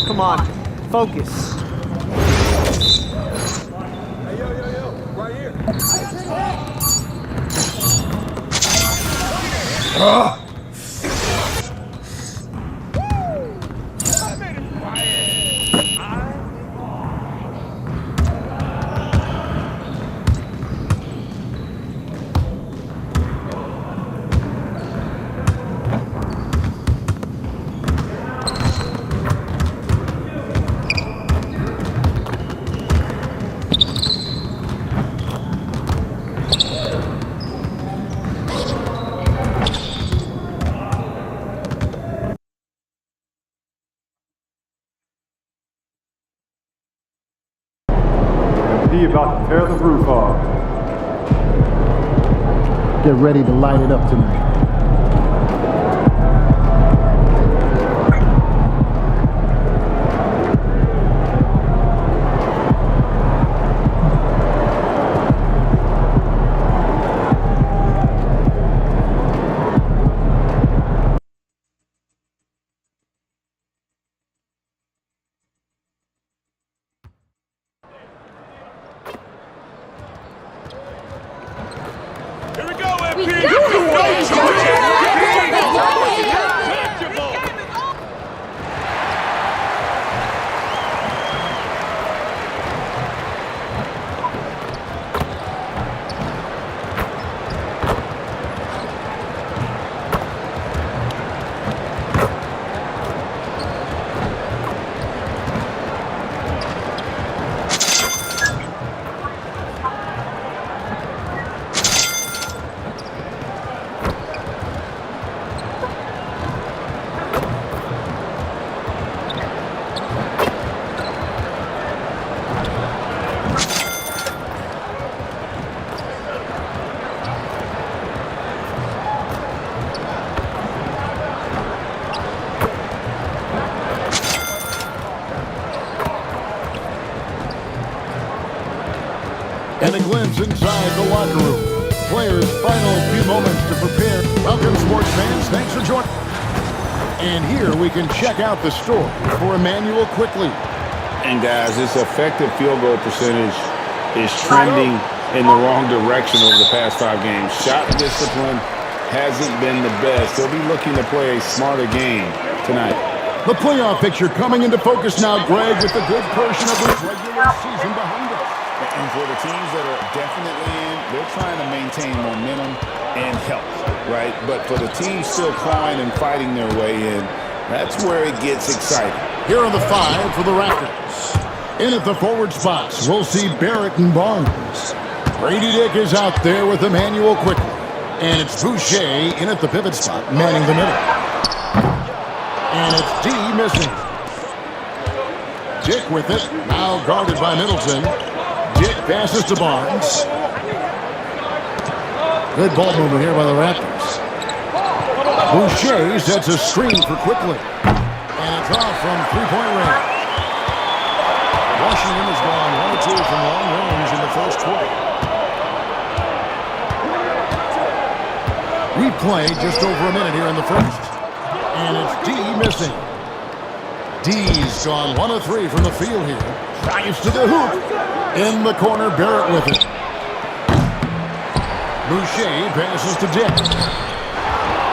Come on, focus. Hey, yo, right here. MD about to tear the roof off. Get ready to light it up tonight. Here we go, MP. And a glimpse inside the locker room. Players' final few moments to prepare. Welcome, sports fans. Thanks for joining. And here we can check out the story for Emmanuel quickly. And guys, this effective field goal percentage is trending in the wrong direction over the past 5 games. Shot discipline hasn't been the best. They'll be looking to play a smarter game tonight. The playoff picture coming into focus now, Greg, with a good portion of this regular season behind us. And for the teams that are definitely in, they're trying to maintain momentum and health, right? But for the teams still clawing and fighting their way in, that's where it gets exciting. Here are the 5 for the Raptors. In at the forward spots, we'll see Barrett and Barnes. Brady Dick is out there with Emmanuel quickly. And it's Boucher in at the pivot spot, manning the middle. And it's D missing. Dick with it, now guarded by Middleton. Dick passes to Barnes. Good ball movement here by the Raptors. Boucher sets a screen for quickly. And it's off from three-point range. Washington has gone 1 or 2 from long range in the first quarter. We play just over a minute here in the first. And it's D missing. D's gone 1 of 3 from the field here. Drives to the hoop. In the corner, Barrett with it. Boucher passes to Dick.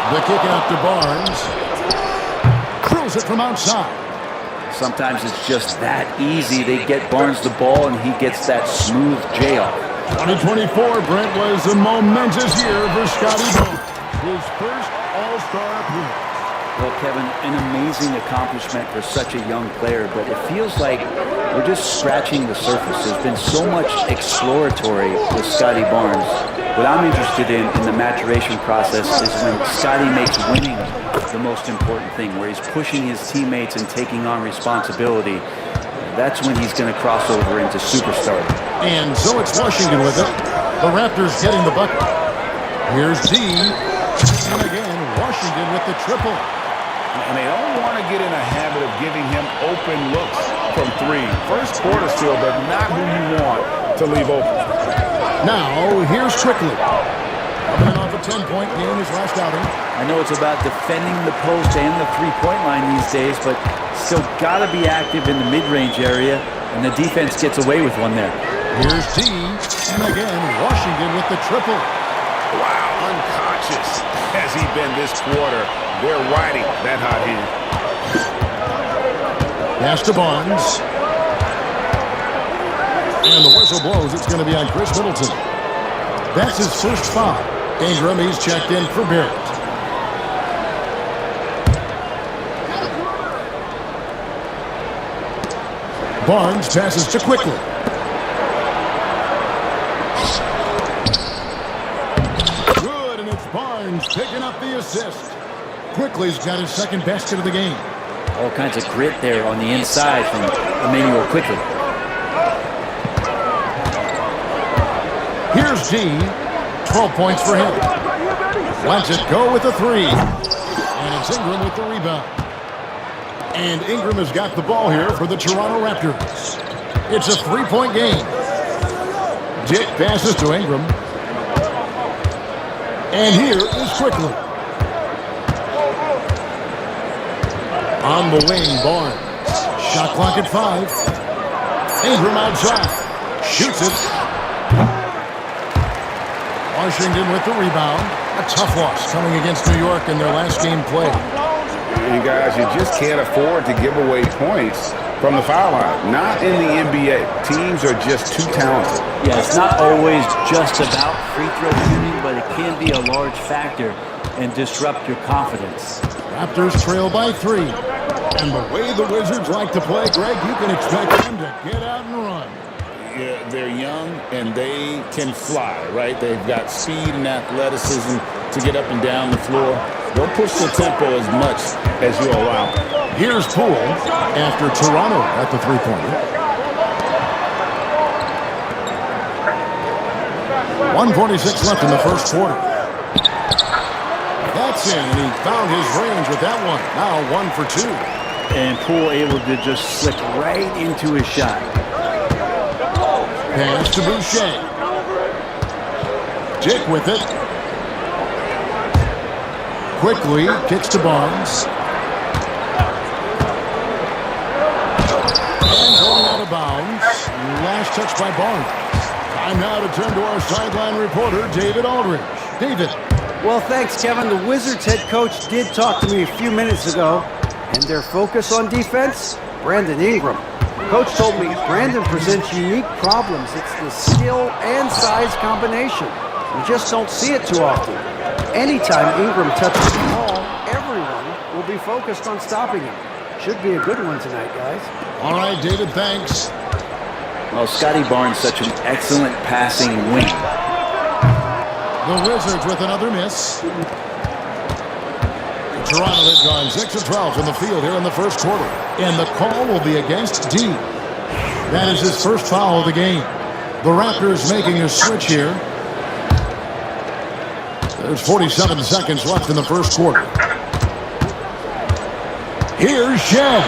The kick out to Barnes. Drills it from outside. Sometimes it's just that easy. They get Barnes the ball, and he gets that smooth J off. 2024, Brent, was a momentous year for Scotty Barnes. His first All-Star appearance. Well, Kevin, an amazing accomplishment for such a young player, but it feels like we're just scratching the surface. There's been so much exploratory with Scotty Barnes. What I'm interested in the maturation process is when Scotty makes winning the most important thing, where he's pushing his teammates and taking on responsibility. That's when he's going to cross over into superstar. And so it's Washington with it. The Raptors getting the bucket. Here's D. And again, Washington with the triple. And they don't want to get in a habit of giving him open looks from three. First quarter still, but not who you want to leave open. Now, here's Quickly. Coming off a 10-point game his last outing. I know it's about defending the post and the three-point line these days, but still got to be active in the mid-range area, and the defense gets away with one there. Here's D. And again, Washington with the triple. Wow, unconscious has he been this quarter. They're riding that hot hand. Pass to Barnes. And the whistle blows. It's going to be on Chris Middleton. That's his first foul. Ingram, he's checked in for Barrett. Barnes passes to Quickly. Good, and it's Barnes picking up the assist. Quickly's got his second basket of the game. All kinds of grit there on the inside from Emmanuel Quickly. Here's D. 12 points for him. Lets it go with a three. And it's Ingram with the rebound. And Ingram has got the ball here for the Toronto Raptors. It's a three-point game. Dick passes to Ingram. And here is Quickly. On the wing, Barnes. Shot clock at 5. Ingram outside. Shoots it. Washington with the rebound. A tough loss coming against New York in their last game played. You guys, you just can't afford to give away points from the foul line. Not in the NBA. Teams are just too talented. Yeah, it's not always just about free throw shooting, but it can be a large factor and disrupt your confidence. Raptors trail by 3. And the way the Wizards like to play, Greg, you can expect them to get out and run. Yeah, they're young and they can fly, right? They've got speed and athleticism to get up and down the floor. They'll push the tempo as much as you allow. Here's Poole after Toronto at the three-pointer. 1:46 left in the first quarter. That's in, and he found his range with that one. Now 1 for 2. And Poole able to just slip right into his shot. Pass to Boucher. Dick with it. Quickly kicks to Barnes. And going out of bounds. Last touch by Barnes. Time now to turn to our sideline reporter, David Aldridge. David. Well, thanks, Kevin. The Wizards head coach did talk to me a few minutes ago, and their focus on defense, Brandon Ingram. Coach told me Brandon presents unique problems. It's the skill and size combination. We just don't see it too often. Anytime Ingram touches the ball, everyone will be focused on stopping him. Should be a good one tonight, guys. All right, David, thanks. Well, Scotty Barnes, such an excellent passing wing. The Wizards with another miss. Toronto had gone 6 of 12 from the field here in the first quarter. And the call will be against D. That is his first foul of the game. The Raptors making a switch here. There's 47 seconds left in the first quarter. Here's Shea.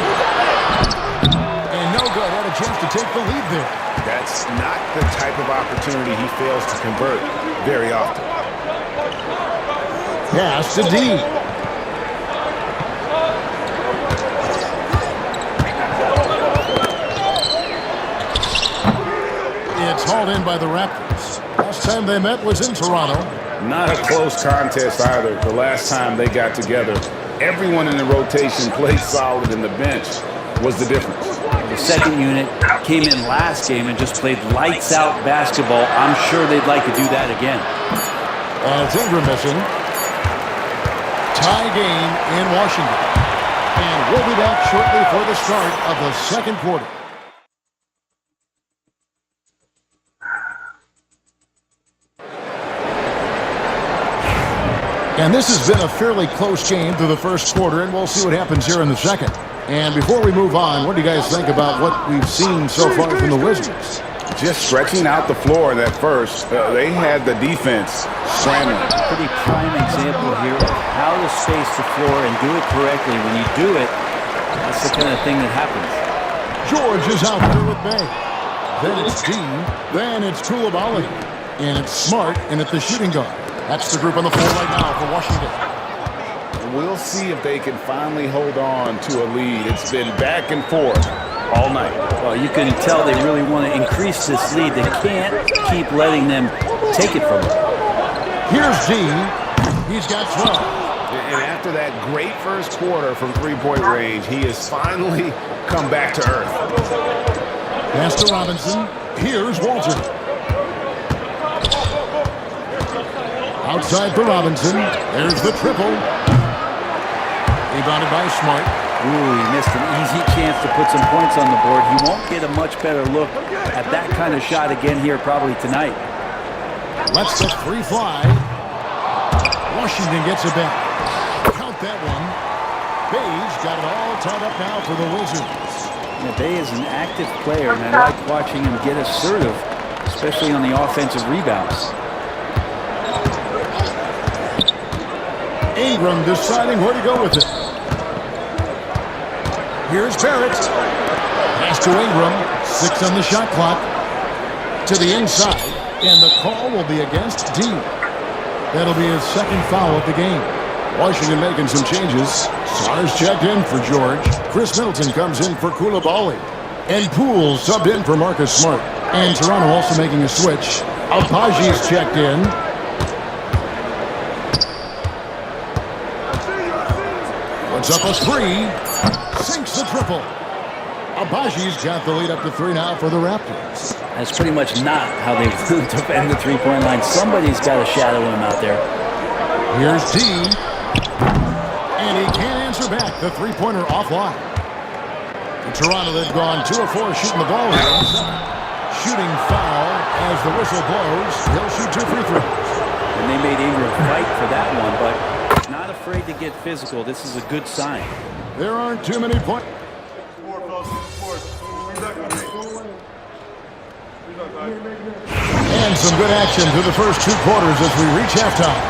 And no good. Had a chance to take the lead there. That's not the type of opportunity he fails to convert very often. Pass to D. It's hauled in by the Raptors. Last time they met was in Toronto. Not a close contest either. The last time they got together, everyone in the rotation played solid, and the bench was the difference. The second unit came in last game and just played lights-out basketball. I'm sure they'd like to do that again. And it's Ingram missing. Tie game in Washington. And we'll be back shortly for the start of the second quarter. And this has been a fairly close game through the first quarter, and we'll see what happens here in the second. And before we move on, what do you guys think about what we've seen so far from the Wizards? Just stretching out the floor in that first. They had the defense scrambling. Pretty prime example here of how to space the floor and do it correctly. When you do it, that's the kind of thing that happens. George is out there with Bay. Then it's Dean. Then it's Koulibaly. And it's Smart in at the shooting guard. That's the group on the floor right now for Washington. We'll see if they can finally hold on to a lead. It's been back and forth all night. Well, you can tell they really want to increase this lead. They can't keep letting them take it from them. Here's Dean. He's got 12. And after that great first quarter from three-point range, he has finally come back to earth. Pass to Robinson. Here's Walter. Outside for Robinson. There's the triple. Rebounded by Smart. Ooh, he missed an easy chance to put some points on the board. He won't get a much better look at that kind of shot again here probably tonight. Lets the three fly. Washington gets it back. Count that one. Bay's got it all tied up now for the Wizards. Bay is an active player, and I like watching him get assertive, especially on the offensive rebounds. Ingram deciding where to go with it. Here's Barrett. Pass to Ingram. 6 on the shot clock. To the inside. And the call will be against Dean. That'll be his second foul of the game. Washington making some changes. Sarge checked in for George. Chris Middleton comes in for Koulibaly. And Poole subbed in for Marcus Smart. And Toronto also making a switch. Abaji's checked in. Puts up a three. Sinks the triple. Abaji's got the lead up to 3 now for the Raptors. That's pretty much not how they defend the three-point line. Somebody's got to shadow him out there. Here's Dean. And he can't answer back. The three-pointer offline. In Toronto, they've gone 2 of 4 shooting the ball here. Shooting foul as the whistle blows. He'll shoot 2 free throws. And they made Ingram fight for that one, but not afraid to get physical. This is a good sign. There aren't too many points. And some good action through the first 2 quarters as we reach halftime.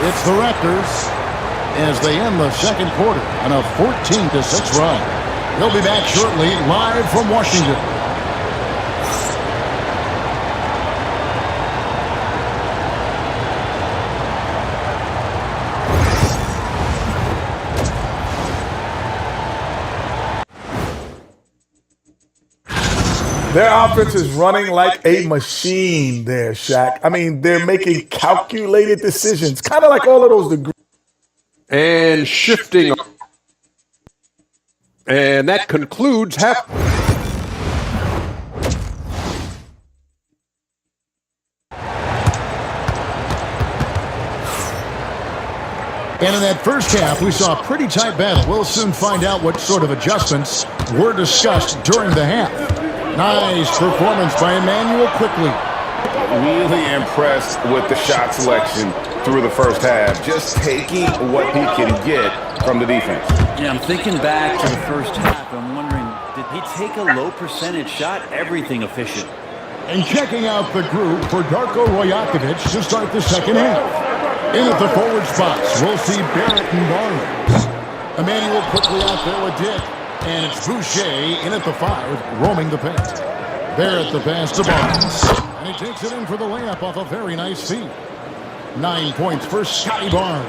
It's the Raptors as they end the second quarter on a 14-6 run. They'll be back shortly, live from Washington. Their offense is running like a machine there, Shaq. I mean, they're making calculated decisions, kind of like all of those degrees. And shifting. And that concludes half. And in that first half, we saw a pretty tight battle. We'll soon find out what sort of adjustments were discussed during the half. Nice performance by Emmanuel quickly. Really impressed with the shot selection through the first half. Just taking what he can get from the defense. Yeah, I'm thinking back to the first half. I'm wondering, did he take a low percentage shot? Everything efficient. And checking out the group for Darko Rajakovic to start the second half. In at the forward spots, we'll see Barrett and Barnes. Emmanuel quickly out there with Dick. And it's Boucher in at the 5, roaming the paint. Barrett the pass to Barnes. And he takes it in for the layup off a very nice feed. 9 points for Scotty Barnes.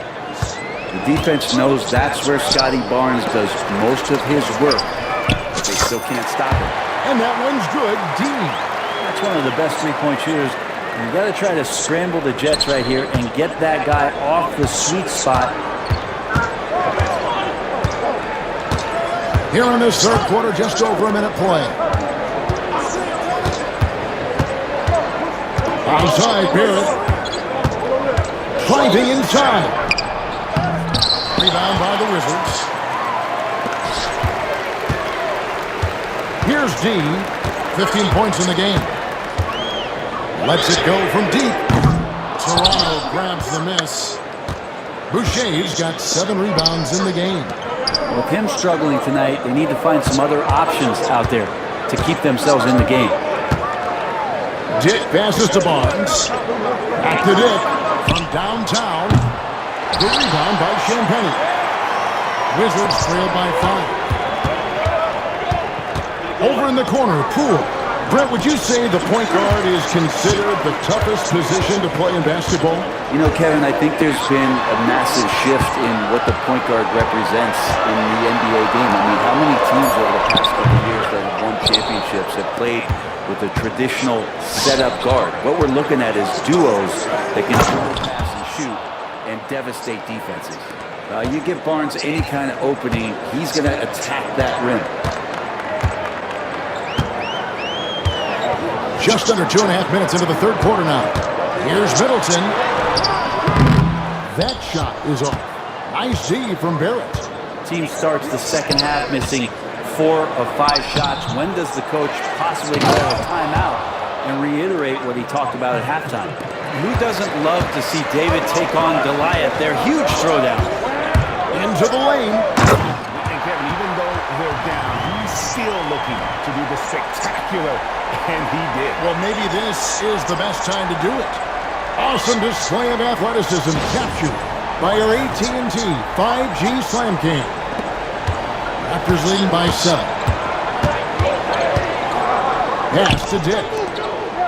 The defense knows that's where Scotty Barnes does most of his work. They still can't stop him. And that one's good. Dean. That's one of the best three-point shooters. You got to try to scramble the Jets right here and get that guy off the sweet spot. Here in this third quarter, just over a minute play. Outside, Barrett. Driving inside. Rebound by the Wizards. Here's Dean. 15 points in the game. Lets it go from deep. Toronto grabs the miss. Boucher's got 7 rebounds in the game. With him struggling tonight, they need to find some other options out there to keep themselves in the game. Dick passes to Barnes. Back to Dick from downtown. The rebound by Champagnie. Wizards trail by 5. Over in the corner, Poole. Brent, would you say the point guard is considered the toughest position to play in basketball? You know, Kevin, I think there's been a massive shift in what the point guard represents in the NBA game. I mean, how many teams over the past couple of years that have won championships have played with a traditional setup guard? What we're looking at is duos that can pass and shoot and devastate defenses. You give Barnes any kind of opening, he's going to attack that rim. Just under 2.5 minutes into the third quarter now. Here's Middleton. That shot is off. Nice D from Barrett. Team starts the second half missing 4 of 5 shots. When does the coach possibly call a timeout and reiterate what he talked about at halftime? Who doesn't love to see David take on Goliath? Their huge throwdown. Into the lane. And Kevin, even though they're down, he's still looking to do the spectacular, and he did. Well, maybe this is the best time to do it. Awesome display of athleticism captured by your AT&T 5G Slam Cam. Raptors leading by 7. Pass to Dick.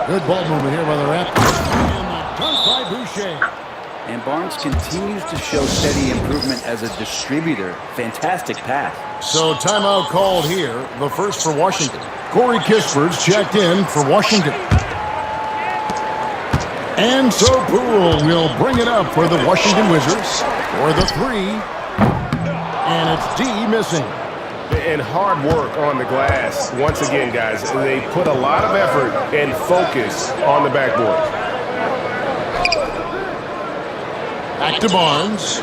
Good ball movement here by the Raptors. And the dunk by Boucher. And Barnes continues to show steady improvement as a distributor. Fantastic pass. So timeout called here, the first for Washington. Corey Kispers checked in for Washington. And so Poole will bring it up for the Washington Wizards for the 3. And it's D missing. And hard work on the glass. Once again, guys, they put a lot of effort and focus on the backboard. Back to Barnes.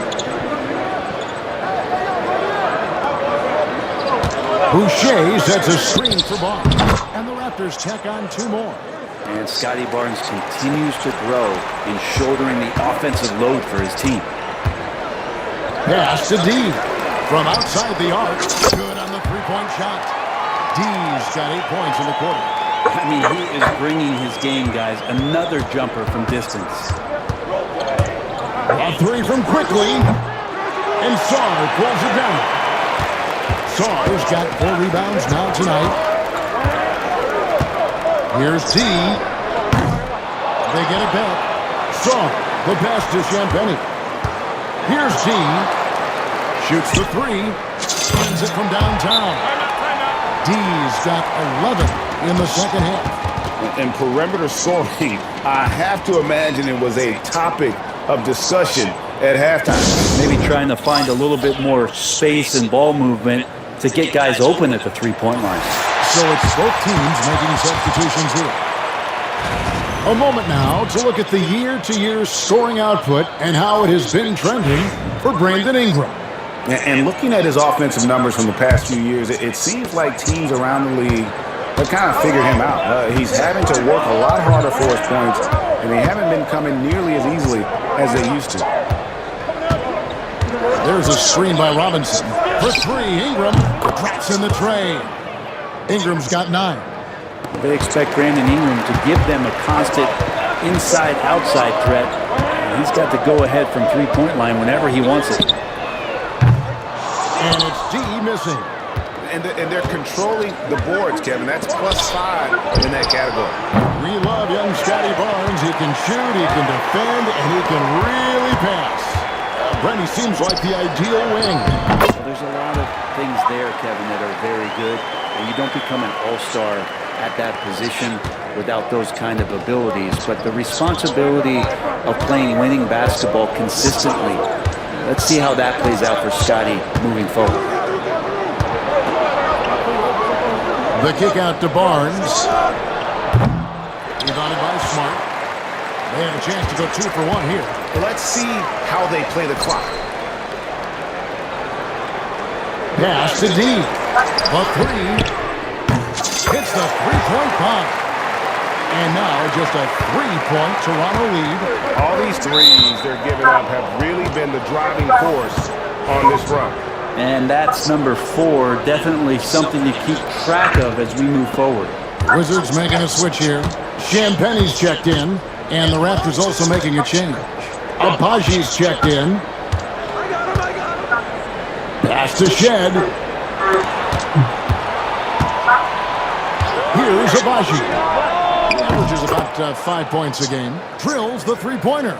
Boucher sets a screen for Barnes. And the Raptors tack on 2 more. And Scotty Barnes continues to grow in shouldering the offensive load for his team. Pass to D. From outside the arc. Good on the 3-point shot. D's got 8 points in the quarter. I mean, he is bringing his game, guys. Another jumper from distance. A 3 from Quickly. And Sarr pulls it down. Sarr's got 4 rebounds now tonight. Here's D. They get it back. Sarr, the pass to Champagnie. Here's D. Shoots the 3. Spins it from downtown. D's got 11 in the second half. And perimeter scoring, I have to imagine it was a topic of discussion at halftime. Maybe trying to find a little bit more space and ball movement to get guys open at the 3-point line. So it's both teams making substitutions here. A moment now to look at the year-to-year scoring output and how it has been trending for Brandon Ingram. And looking at his offensive numbers from the past few years, it seems like teams around the league have kind of figured him out. He's having to work a lot harder for his points, and they haven't been coming nearly as easily as they used to. There's a screen by Robinson. For 3, Ingram drops in the tray. Ingram's got 9. They expect Brandon Ingram to give them a constant inside-outside threat. He's got to go ahead from 3-point line whenever he wants it. And it's D missing. And they're controlling the boards, Kevin. That's +5 in that category. We love young Scotty Barnes. He can shoot, he can defend, and he can really pass. Brent, he seems like the ideal wing. Well, there's a lot of things there, Kevin, that are very good. And you don't become an all-star at that position without those kind of abilities. But the responsibility of playing winning basketball consistently, let's see how that plays out for Scotty moving forward. The kick out to Barnes. Rebounded by Smart. They have a chance to go 2 for 1 here. Let's see how they play the clock. Pass to D. A 3. Hits the 3-point bomb. And now just a 3-point Toronto lead. All these threes they're giving up have really been the driving force on this run. And that's number 4, definitely something to keep track of as we move forward. Wizards making a switch here. Champagne's checked in, and the Raptors also making a change. Abaji's checked in. Pass to Shed. Here's Abaji. He averages about 5 points a game. Drills the three-pointer.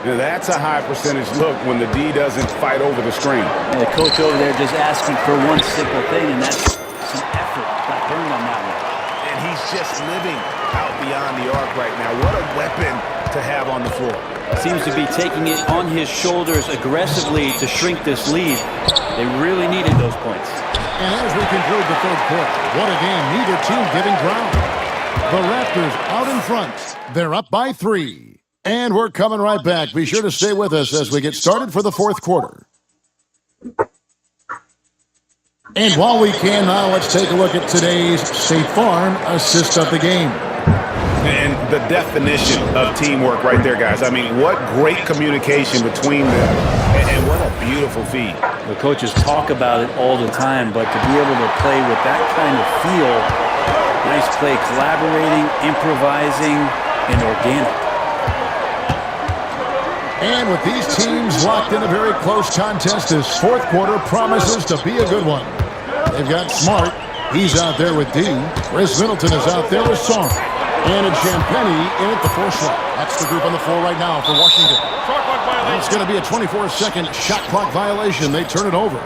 Now that's a high percentage look when the D doesn't fight over the screen. And the coach over there just asking for one simple thing, and that's some effort. Got burned on that one. And he's just living out beyond the arc right now. What a weapon to have on the floor. Seems to be taking it on his shoulders aggressively to shrink this lead. They really needed those points. And as we conclude the third quarter, what a game. Neither team giving ground. The Raptors out in front. They're up by 3. And we're coming right back. Be sure to stay with us as we get started for the fourth quarter. And while we can now, let's take a look at today's State Farm assist of the game. And the definition of teamwork right there, guys. I mean, what great communication between them. And what a beautiful feed. The coaches talk about it all the time, but to be able to play with that kind of feel, nice play, collaborating, improvising, and organic. And with these teams locked in a very close contest, this fourth quarter promises to be a good one. They've got Smart. He's out there with D. Chris Middleton is out there with Song. And it's Champagnie in at the 4 slot. That's the group on the floor right now for Washington. And it's going to be a 24-second shot clock violation. They turn it over.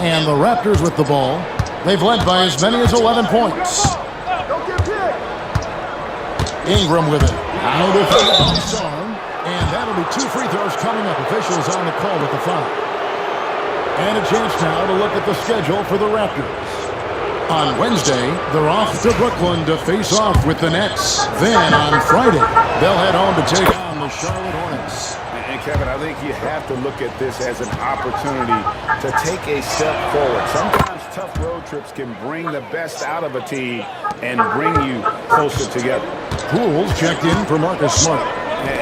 And the Raptors with the ball. They've led by as many as 11 points. Ingram with it. Now defended by Song. And that'll be 2 free throws coming up. Officials on the call with the foul. And a chance now to look at the schedule for the Raptors. On Wednesday, they're off to Brooklyn to face off with the Nets. Then on Friday, they'll head home to take on the Charlotte Hornets. And Kevin, I think you have to look at this as an opportunity to take a step forward. Sometimes tough road trips can bring the best out of a team and bring you closer together. Pools checked in for Marcus Smart.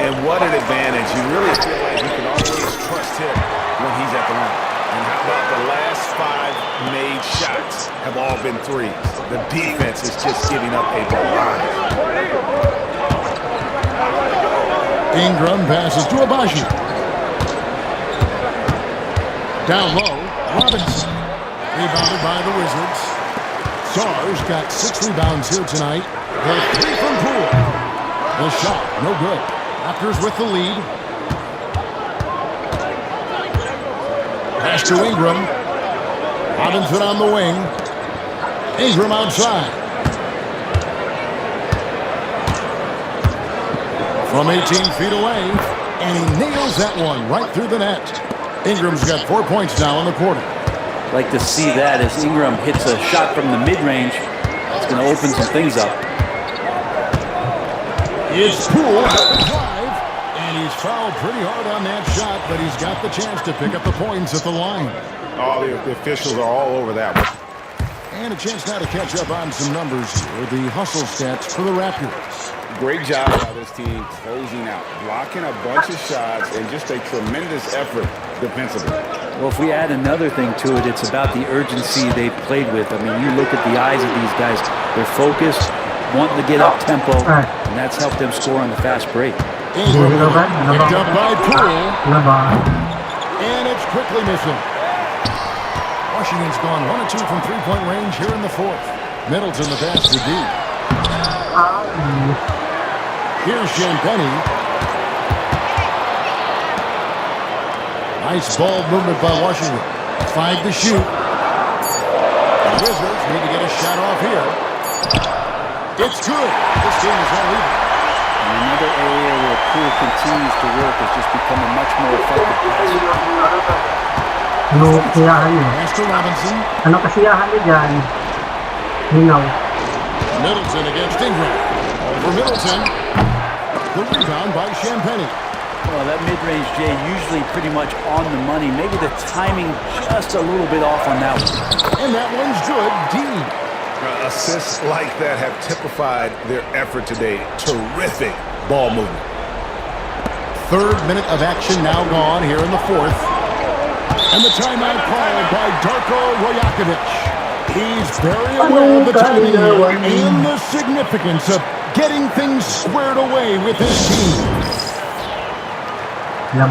And what an advantage. You really feel like you can always trust him when he's at the line. And how about the last 5 made shots have all been threes. The defense is just giving up a barrage. Ingram passes to Abaji. Down low, Robinson. Rebounded by the Wizards. Sars got 6 rebounds here tonight. The 3 from Poole. The shot, no good. Raptors with the lead. Pass to Ingram. Robinson on the wing. Ingram outside. From 18 feet away. And he nails that one right through the net. Ingram's got 4 points now in the quarter. Like to see that as Ingram hits a shot from the mid-range. It's going to open some things up. It's Poole at the drive, and he's fouled pretty hard on that shot, but he's got the chance to pick up the points at the line. Oh, the officials are all over that one. And a chance now to catch up on some numbers here. The hustle stats for the Raptors. Great job by this team closing out, blocking a bunch of shots, and just a tremendous effort defensively. Well, if we add another thing to it, it's about the urgency they've played with. I mean, you look at the eyes of these guys. They're focused, wanting to get up tempo, and that's helped them score on the fast break. Ingram picked up by Poole. And it's quickly missing. Washington's gone 1 of 2 from 3-point range here in the fourth. Middleton the pass to D. Here's Champagnie. Nice ball movement by Washington. 5 to shoot. The Wizards need to get a shot off here. It's good. This game is all even. And another area where Poole continues to work has just become a much more effective passer. Ano kasiyahan niyo? Master Robinson. Ano kasiyahan niyo dyan? Hinaw. Middleton against Ingram. Over Middleton. The rebound by Champagnie. Well, that mid-range J usually pretty much on the money. Maybe the timing just a little bit off on that one. And that one's good. D. Assists like that have typified their effort today. Terrific ball movement. Third minute of action now gone here in the fourth. And the timeout called by Darko Rajakovic. He's very aware of the timing here and the significance of getting things squared away with his team. A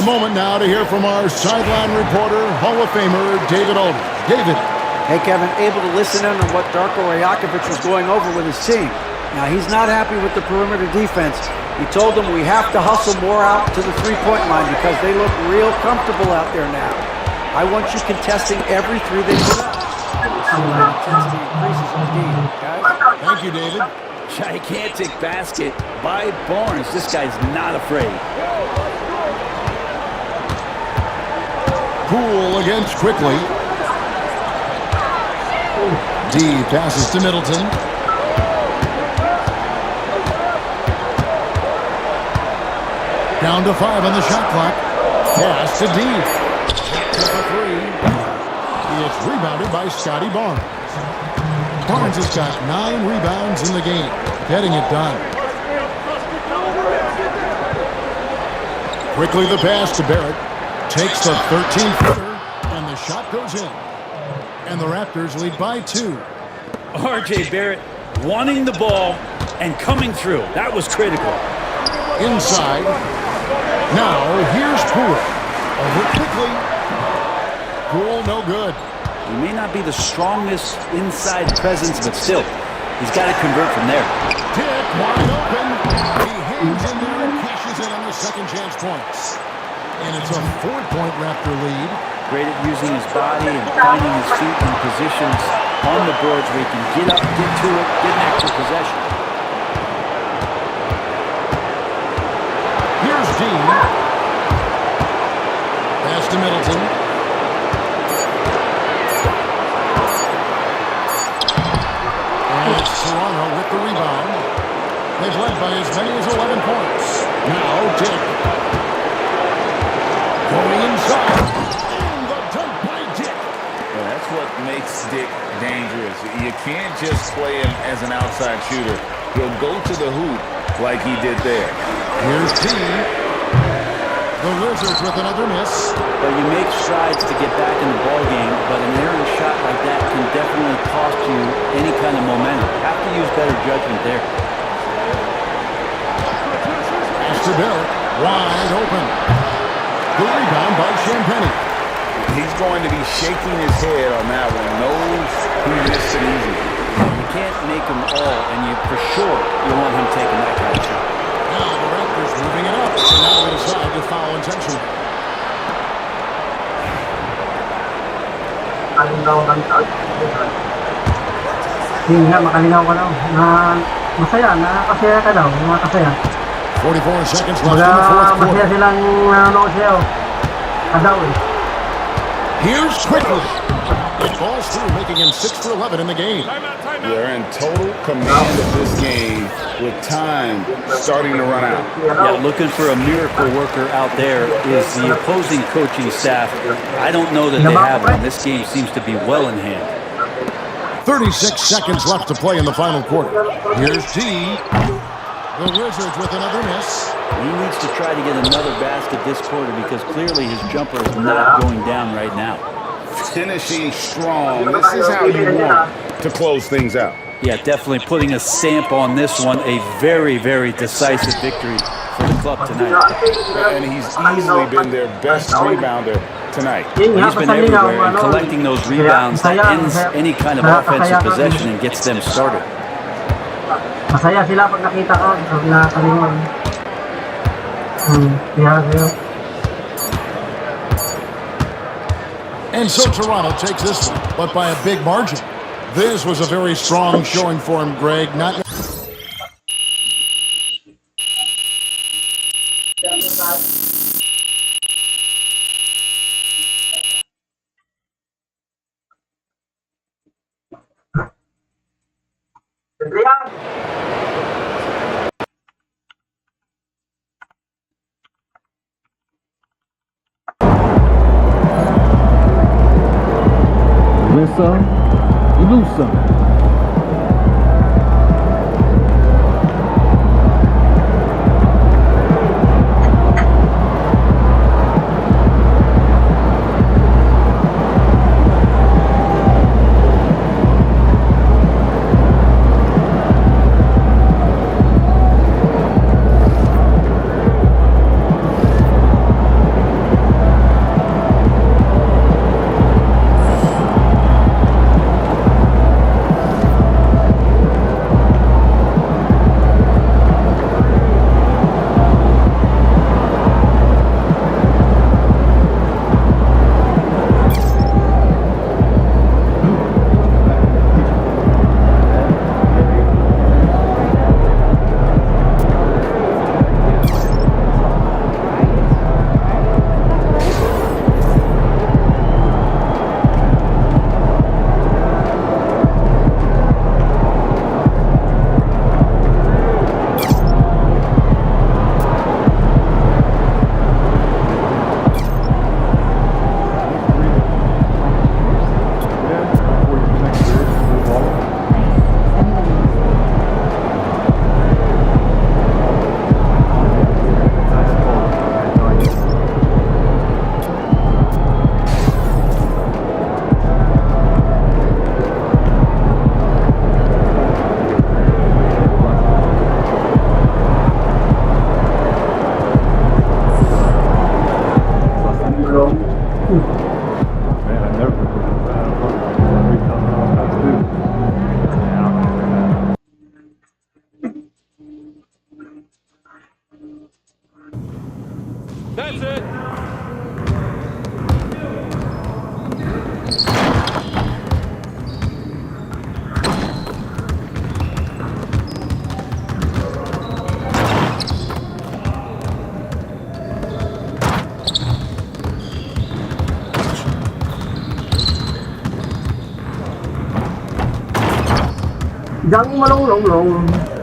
moment now to hear from our sideline reporter, Hall of Famer David Aldridge. David. Hey, Kevin, able to listen in on what Darko Rajakovic was going over with his team. Now, he's not happy with the perimeter defense. He told them we have to hustle more out to the three-point line because they look real comfortable out there now. I want you contesting every three they put up. Intensity increases indeed, guys. Thank you, David. Gigantic basket by Barnes. This guy's not afraid. Poole against Quickly. D passes to Middleton. Down to 5 on the shot clock. Pass to D. Number 3. It's rebounded by Scotty Barnes. Barnes has got 9 rebounds in the game, getting it done. Quickly the pass to Barrett. Takes the 13-footer, and the shot goes in. And the Raptors lead by 2. R.J. Barrett wanting the ball and coming through. That was critical. Inside. Now, here's Poole. Over Quickly. Poole, no good. He may not be the strongest inside presence, but still, he's got to convert from there. Dick wide open. He hangs in there and cashes in on the second chance points. And it's a 4-point Raptor lead. Great at using his body and finding his feet in positions on the boards where he can get up, get to it, get an extra possession. Here's Dean. Pass to Middleton. And it's Toronto with the rebound. They've led by as many as 11 points. Now Dick. Going inside. And the dunk by Dick. Well, that's what makes Dick dangerous. You can't just play him as an outside shooter. He'll go to the hoop like he did there. Here's T. The Wizards with another miss. Well, you make strides to get back in the ball game, but an errant shot like that can definitely cost you any kind of momentum. Have to use better judgment there. Pass to Barrett. Wide open. The rebound by Champagnie. He's going to be shaking his head on that one. Knows he missed it easy. You can't make them all, and you for sure you want him taking that kind of shot. Now the Raptors moving it up. And now they decide to foul intentionally. Yun nga, makalinaw ko lang na masaya, nakakasaya ka daw, nakakasaya. 44 seconds left in the fourth quarter. Masaya silang nanonood sa'yo. Kadaw eh. Here's Quickly. It falls through, making him 6 for 11 in the game. They're in total command of this game with time starting to run out. Yeah, looking for a miracle worker out there is the opposing coaching staff. I don't know that they have one. This game seems to be well in hand. 36 seconds left to play in the final quarter. Here's T. The Wizards with another miss. He needs to try to get another basket this quarter because clearly his jumper is not going down right now. Finishing strong. This is how you want to close things out. Yeah, definitely putting a stamp on this one. A very, very decisive victory for the club tonight. And he's easily been their best rebounder tonight. He's been everywhere, and collecting those rebounds that ends any kind of offensive possession and gets them started. Masaya sila pag nakita ko, pag nakakalimon. And so Toronto takes this one, but by a big margin. This was a very strong showing for him, Greg. Not some, you lose some. That's it. Jangan malong-long-long.